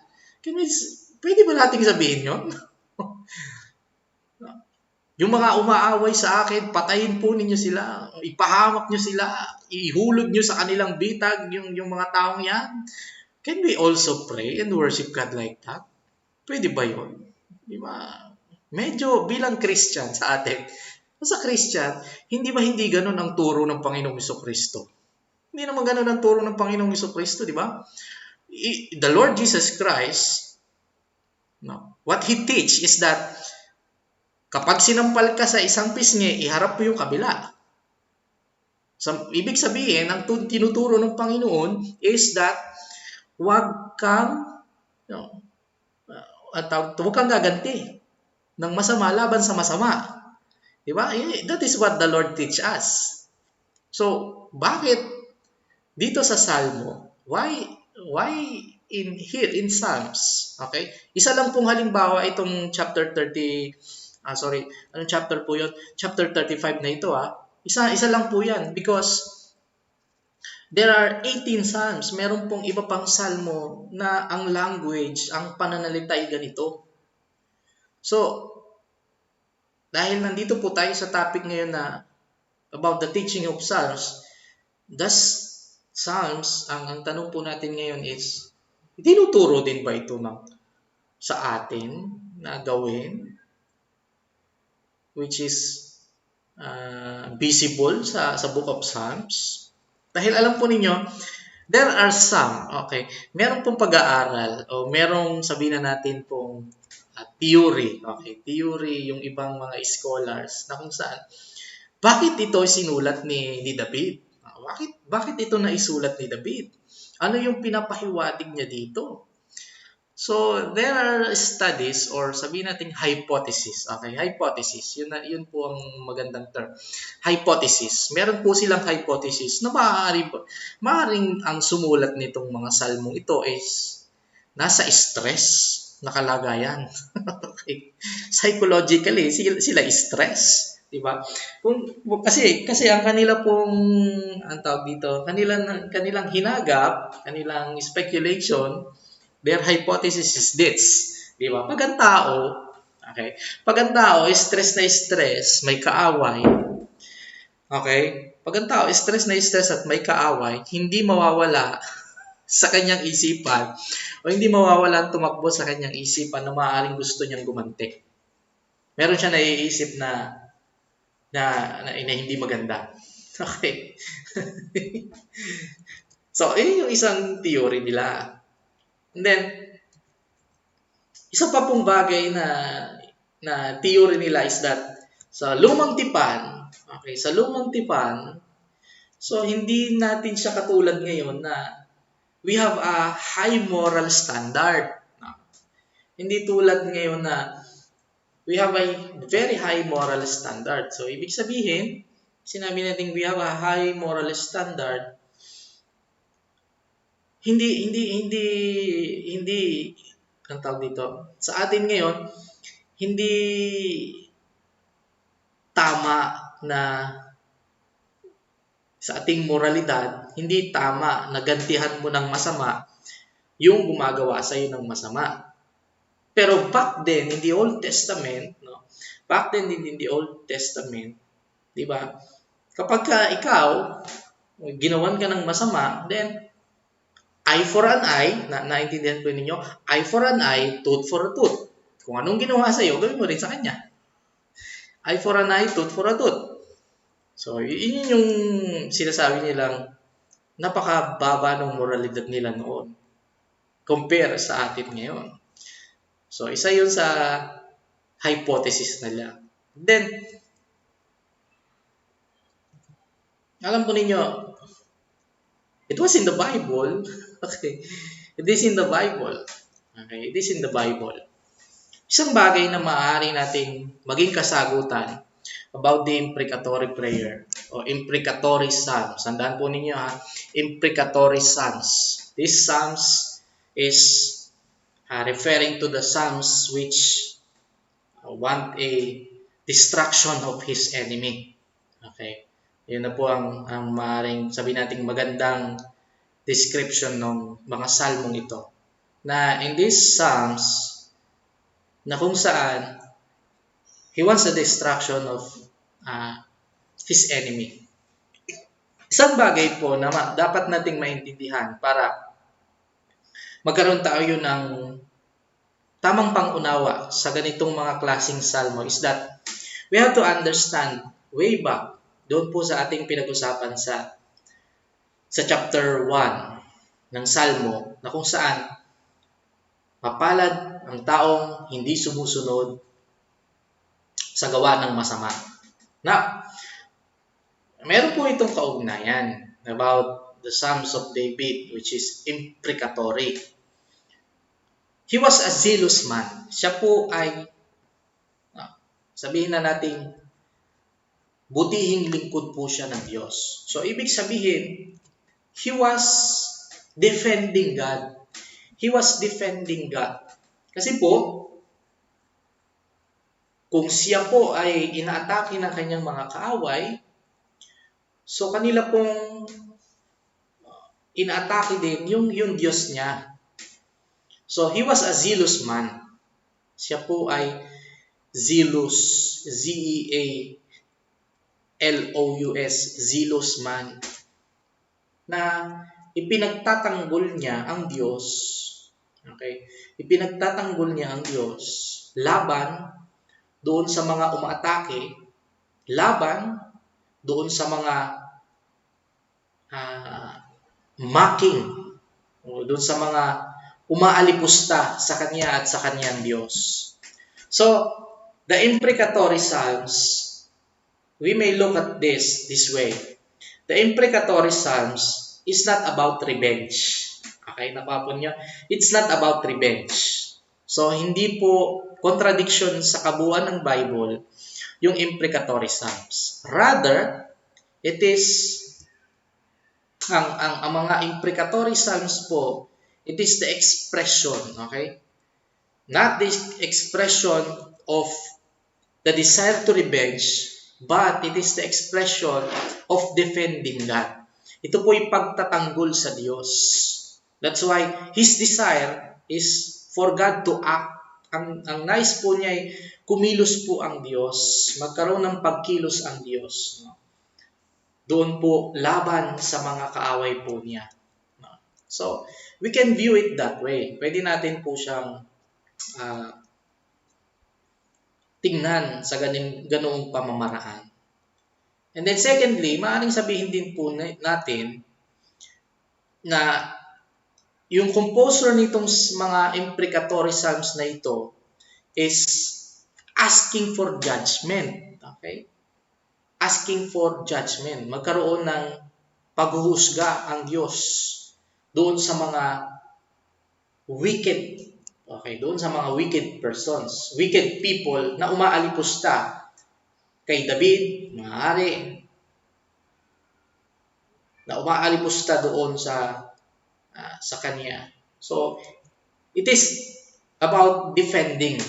Pwede ba natin sabihin yun? Yung mga umaaway sa akin, patayin po ninyo sila, ipahamak nyo sila, ihulog nyo sa kanilang bitag yung mga taong yan. Can we also pray and worship God like that? Pwede ba yun? Di ba? Medyo bilang Christian sa atin, sa Christian, hindi ganun ang turo ng Panginoong Jesucristo? Hindi naman ganun ang turo ng Panginoong Jesucristo, di ba? The Lord Jesus Christ, no, what He teach is that kapag sinampal ka sa isang pisngi, iharap mo yung kabila. So, ibig sabihin, ang tinuturo ng Panginoon is that huwag kang gaganti ng masama laban sa masama. Diba? That is what the Lord teach us. So, bakit dito sa Salmo, why here in Psalms, okay? Isa lang pong halimbawa itong chapter 30, anong chapter po yun? Chapter 35 na ito, Isa lang po yan because there are 18 Psalms. Meron pong iba pang Salmo na ang language, ang pananalita ay ganito. So, dahil nandito po tayo sa topic ngayon na about the teaching of Psalms, Psalms, ang tanong po natin ngayon is, tinuturo din ba ito sa atin na gawin, which is visible sa book of Psalms? Dahil alam po ninyo, there are some, okay, meron pong pag-aaral o merong sabihin na natin pong theory, okay, theory yung ibang mga scholars na kung saan, bakit ito sinulat ni David? Bakit ito naisulat ni David? Ano yung pinapahiwatig niya dito? So, there are studies or sabihin natin hypothesis. Okay, hypothesis. Yun po ang magandang term. Hypothesis. Meron po silang hypothesis na maaaring ang sumulat nitong mga salmong ito is nasa stress na kalagayan. Okay. Psychologically, sila stress. Diba? Kasi ang kanila pong ang tawag dito, kanilang hinagap, kanilang speculation, their hypothesis is this. Diba? Pag ang tao, stress na stress, may kaaway. Okay? Pag ang tao, stress na stress at may kaaway, hindi mawawala sa kanyang isipan o hindi mawawala tumakbo sa kanyang isipan na maaaring gusto niyang gumanti. Meron siya naiisip na hindi maganda. Okay. So, yun yung isang theory nila. And then, isa pa pong bagay na theory nila is that sa lumang tipan, so hindi natin siya katulad ngayon na we have a high moral standard. Hindi tulad ngayon na we have a very high moral standard. So, ibig sabihin, sinabi natin we have a high moral standard, hindi, ang tawag dito, sa atin ngayon, hindi tama na sa ating moralidad, hindi tama na gantihan mo ng masama yung gumagawa sa iyo ng masama. Pero back then in the Old Testament, di ba? Kapag ikaw ginawan ka ng masama, then eye for an eye, naintindihan po ninyo, eye for an eye, tooth for a tooth. Kung anong ginawa sa iyo, gawin mo rin sa kanya. Eye for an eye, tooth for a tooth. So, yun yung sinasabi nilang napakababa ng moralidad nila noon compare sa atin ngayon. So, isa yun sa hypothesis na lang. Then, alam po ninyo, it was in the Bible. Okay. It is in the Bible. Okay. It is in the Bible. Isang bagay na maaari nating maging kasagutan about the imprecatory prayer o imprecatory psalms. Tandaan po ninyo ha, imprecatory psalms. These psalms is referring to the psalms which want a destruction of his enemy. Okay. Yun na po ang maaaring sabihin nating magandang description ng mga salmong ito. Na in these psalms, na kung saan he wants the destruction of his enemy. Isang bagay po na dapat nating maintindihan para magkaroon tayo ng tamang pangunawa sa ganitong mga klaseng salmo is that we have to understand way back doon po sa ating pinag-usapan sa chapter 1 ng Salmo na kung saan mapalad ang taong hindi sumusunod sa gawa ng masama. Now, meron po itong kaugnayan about the Psalms of David, which is imprecatory. He was a zealous man. Siya po ay, sabihin na natin, butihing lingkod po siya ng Diyos. So, ibig sabihin, he was defending God. He was defending God. Kasi po, kung siya po ay inaatake ng kanyang mga kaaway, so kanila pong inaatake din yung Diyos niya. So, he was a zealous man. Siya po ay zealous, Z-E-A-L-O-U-S, zealous man, na ipinagtatanggol niya ang Diyos. Okay? Ipinagtatanggol niya ang Diyos laban doon sa mga umaatake, laban doon sa mga mocking, o doon sa mga umaalipusta sa Kanya at sa Kanyang Diyos. So, the imprecatory psalms, we may look at this way. The imprecatory psalms is not about revenge. Okay, napapon nyo? It's not about revenge. So, hindi po contradiction sa kabuuan ng Bible yung imprecatory psalms. Rather, it is ang mga imprecatory psalms po, it is the expression, okay? Not the expression of the desire to revenge, but it is the expression of defending God. Ito po yung pagtatanggol sa Diyos. That's why His desire is for God to act. Ang nais po niya ay kumilos po ang Diyos. Magkaroon ng pagkilos ang Diyos. Doon po laban sa mga kaaway po niya. So, we can view it that way. Pwede natin po siyang tingnan sa ganoong pamamaraan. And then secondly, maaaring sabihin din po natin na yung composer nitong mga imprecatory psalms na ito is asking for judgment. Okay? Asking for judgment. Magkaroon ng paghuhusga ang Diyos doon sa mga wicked, okay, doon sa mga wicked persons, wicked people na umaalipusta kay David, maaari, na umaalipusta doon sa kanya. So, it is about defending.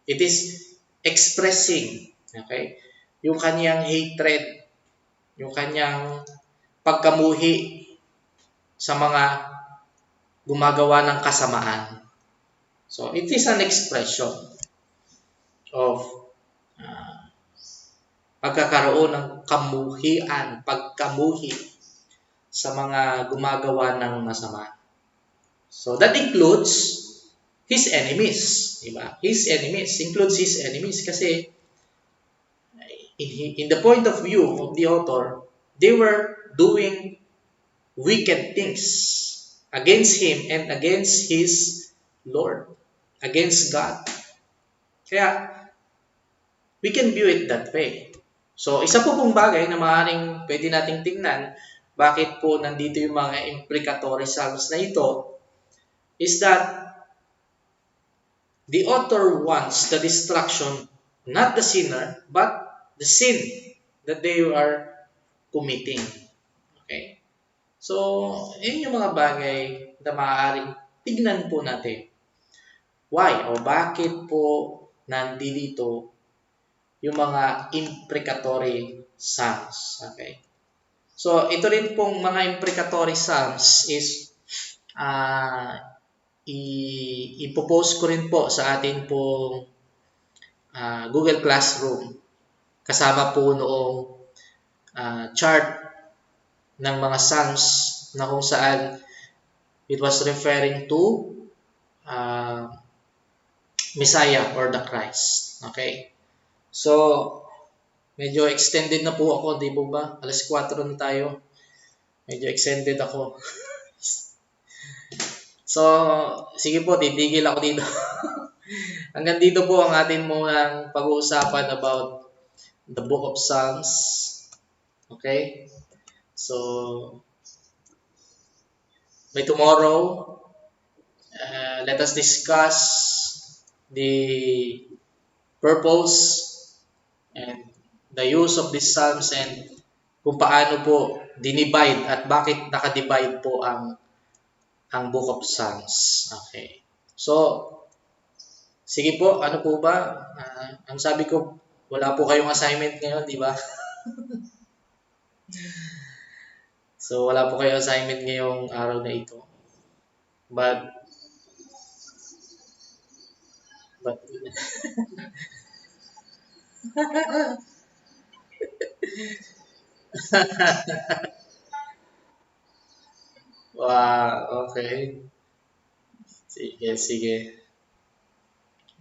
It is expressing, okay, yung kanyang hatred, yung kanyang pagkamuhi sa mga gumagawa ng kasamaan. So, it is an expression of pagkakaroon ng pagkamuhi sa mga gumagawa ng masama. So, that includes his enemies. Diba? His enemies, includes his enemies kasi in the point of view of the author, they were doing wicked things against him and against his Lord, against God. Kaya we can view it that way. So, isa po pong bagay na maaaring pwede nating tingnan bakit po nandito yung mga imprecatory psalms na ito is that the author wants the destruction, not the sinner, but the sin that they are committing. Okay? So, yun yung mga bagay na maaaring tignan po natin. Why o bakit po nandito yung mga imprecatory psalms. Okay? So, ito rin pong mga imprecatory psalms is ipopost ko rin po sa atin pong Google Classroom. Kasama po noong chart ng mga psalms na kung saan it was referring to Messiah or the Christ. Okay? So, medyo extended na po ako, di ba? Alas 4 na tayo. Medyo extended ako. So, sige po, titigil ako dito. Hanggang dito po ang atin munang pag-uusapan about the book of Psalms. Okay? So, by tomorrow, let us discuss the purpose and the use of these psalms and kung paano po dinivide at bakit nakadivide po ang book of Psalms. Okay. So, sige po, ano po ba? Ang sabi ko, wala po kayong assignment ngayon, di ba? So, wala po kayong assignment ngayong araw na ito. But wow, okay. Sige.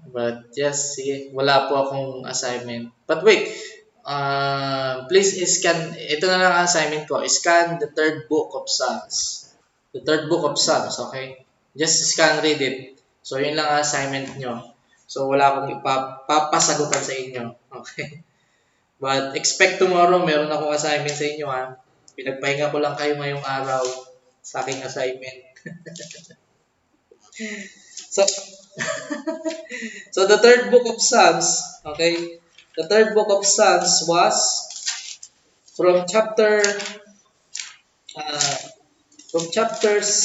But yes, sige. Wala po akong assignment. But wait, please scan, ito na lang ang assignment ko. Scan the third book of Psalms. The third book of Psalms, okay? Just scan, read it. So, yun lang ang assignment nyo. So, wala akong ipapasagutan sa inyo. Okay? But expect tomorrow, meron akong assignment sa inyo, ha? Pinagpahinga ko lang kayo ngayong araw sa aking assignment. So, so the third book of Psalms, okay? The third book of Psalms was from chapters from chapters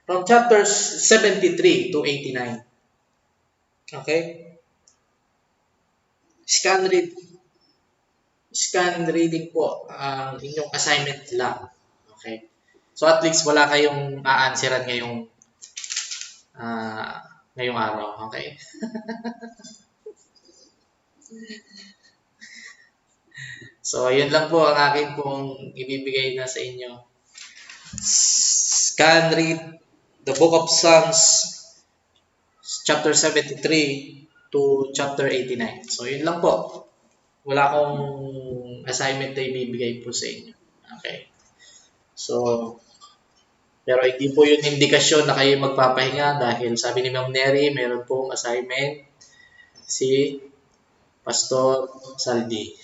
73 to 89. Okay? Scan reading po ang inyong assignment lang. Okay? So at least wala kayong a-answeran ngayong araw. Okay? So, yun lang po ang akin pong ibibigay na sa inyo. Scan read the book of Psalms, chapter 73 to chapter 89. So, yun lang po. Wala akong assignment na ibibigay po sa inyo. Okay. So, pero hindi po yun indikasyon na kayo magpapahinga dahil sabi ni Ma'am Neri, meron pong assignment si Pastor Saldi.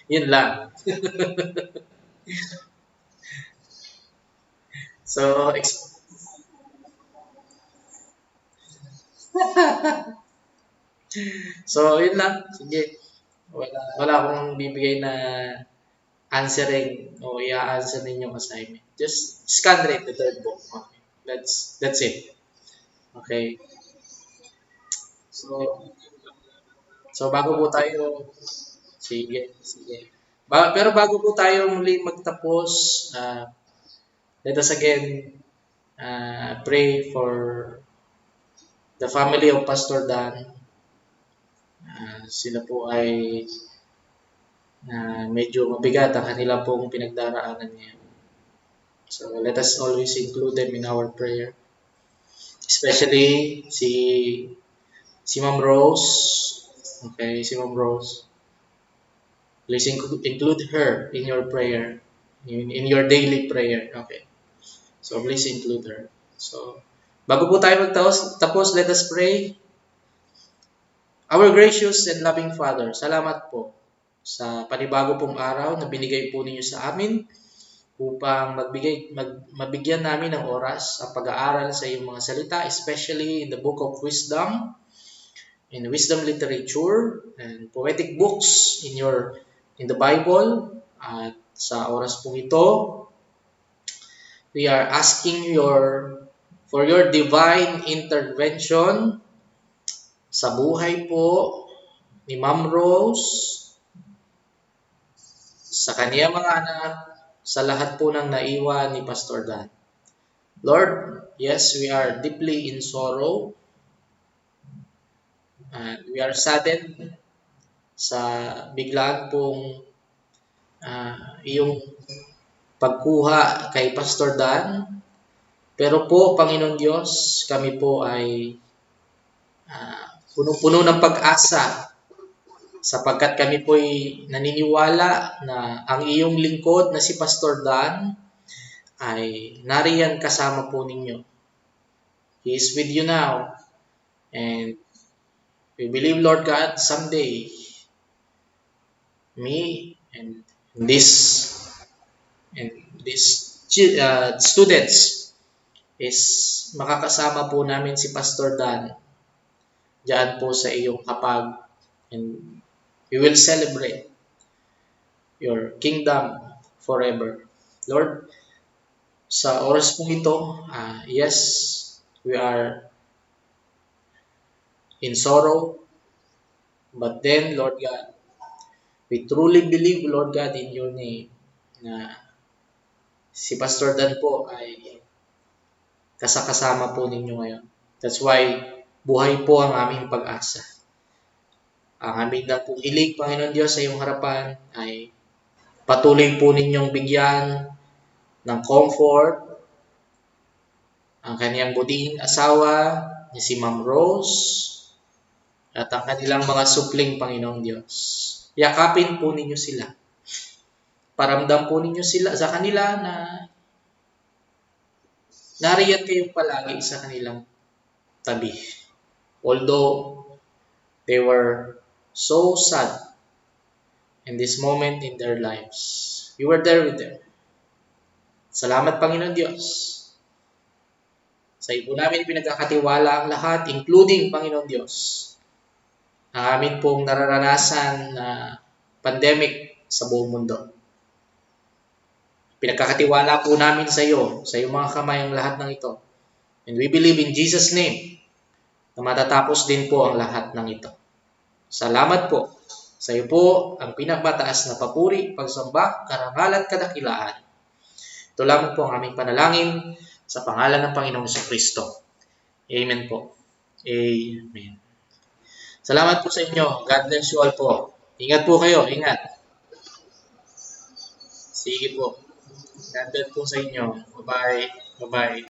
Yun lang. So, so, yun lang. Sige. Wala akong bibigay na answering o i-answer ninyong assignment. Just scan read the third book. Okay. That's it. Okay. So bago po tayo, sige. Pero bago po tayo muli magtapos, let us again pray for the family of Pastor Dan. Sila po ay medyo mabigat ang kanila pong pinagdaraanan ngayon. So let us always include them in our prayer. Especially si Ma'am Rose. Okay, si Ma'am Rose. Please include her in your prayer, in your daily prayer. Okay. So please include her. So, bago po tayo tapos, let us pray. Our gracious and loving Father, salamat po sa panibago pong araw na binigay po ninyo sa amin upang mabigyan namin ng oras sa pag-aaral sa iyong mga salita, especially in the book of wisdom, in wisdom literature, and poetic books in the Bible. At sa oras po ito, we are asking for your divine intervention sa buhay po ni Ma'am Rose, sa kaniyang mga anak, sa lahat po ng naiwan ni Pastor Dan. Lord, yes, we are deeply in sorrow and we are saddened sa biglaan pong iyong pagkuha kay Pastor Dan. Pero po, Panginoon Diyos, kami po ay puno-puno ng pag-asa sapagkat kami po ay naniniwala na ang iyong lingkod na si Pastor Dan ay nariyan kasama po ninyo. He is with you now. And we believe, Lord God, someday, me and these students is makakasama po namin si Pastor Dan diyan po sa iyong hapag, and we will celebrate your kingdom forever. Lord, sa oras po ito, yes, we are in sorrow, but then, Lord God, we truly believe, Lord God, in your name, na si Pastor Dan po ay kasama po ninyo ngayon. That's why buhay po ang aming pag-asa. Ang aming na pong hiling, Panginoon Diyos, sa iyong harapan ay patuloy po ninyong bigyan ng comfort ang kaniyang buding asawa, ni si Ma'am Rose, at ang kanilang mga supling, Panginoong Diyos. Yakapin po ninyo sila. Paramdam po ninyo sila sa kanila na nariyan kayo palagi sa kanilang tabi. Although they were so sad in this moment in their lives, you were there with them. Salamat, Panginoon Diyos. Sa iyo namin pinagkakatiwala ang lahat, including, Panginoon Diyos, ang amin pong nararanasan na pandemic sa buong mundo. Pinagkakatiwala po namin sa iyo mga kamay ang lahat ng ito. And we believe in Jesus' name na matatapos din po ang lahat ng ito. Salamat po. Sa iyo po ang pinakamataas na papuri, pagsamba, karangalan at kadakilaan. Ito lamang po ang aming panalangin sa pangalan ng Panginoong Kristo. Amen po. Amen. Salamat po sa inyo. God bless you all po. Ingat po kayo. Ingat. Sige po. God bless po sa inyo. Bye-bye. Bye-bye.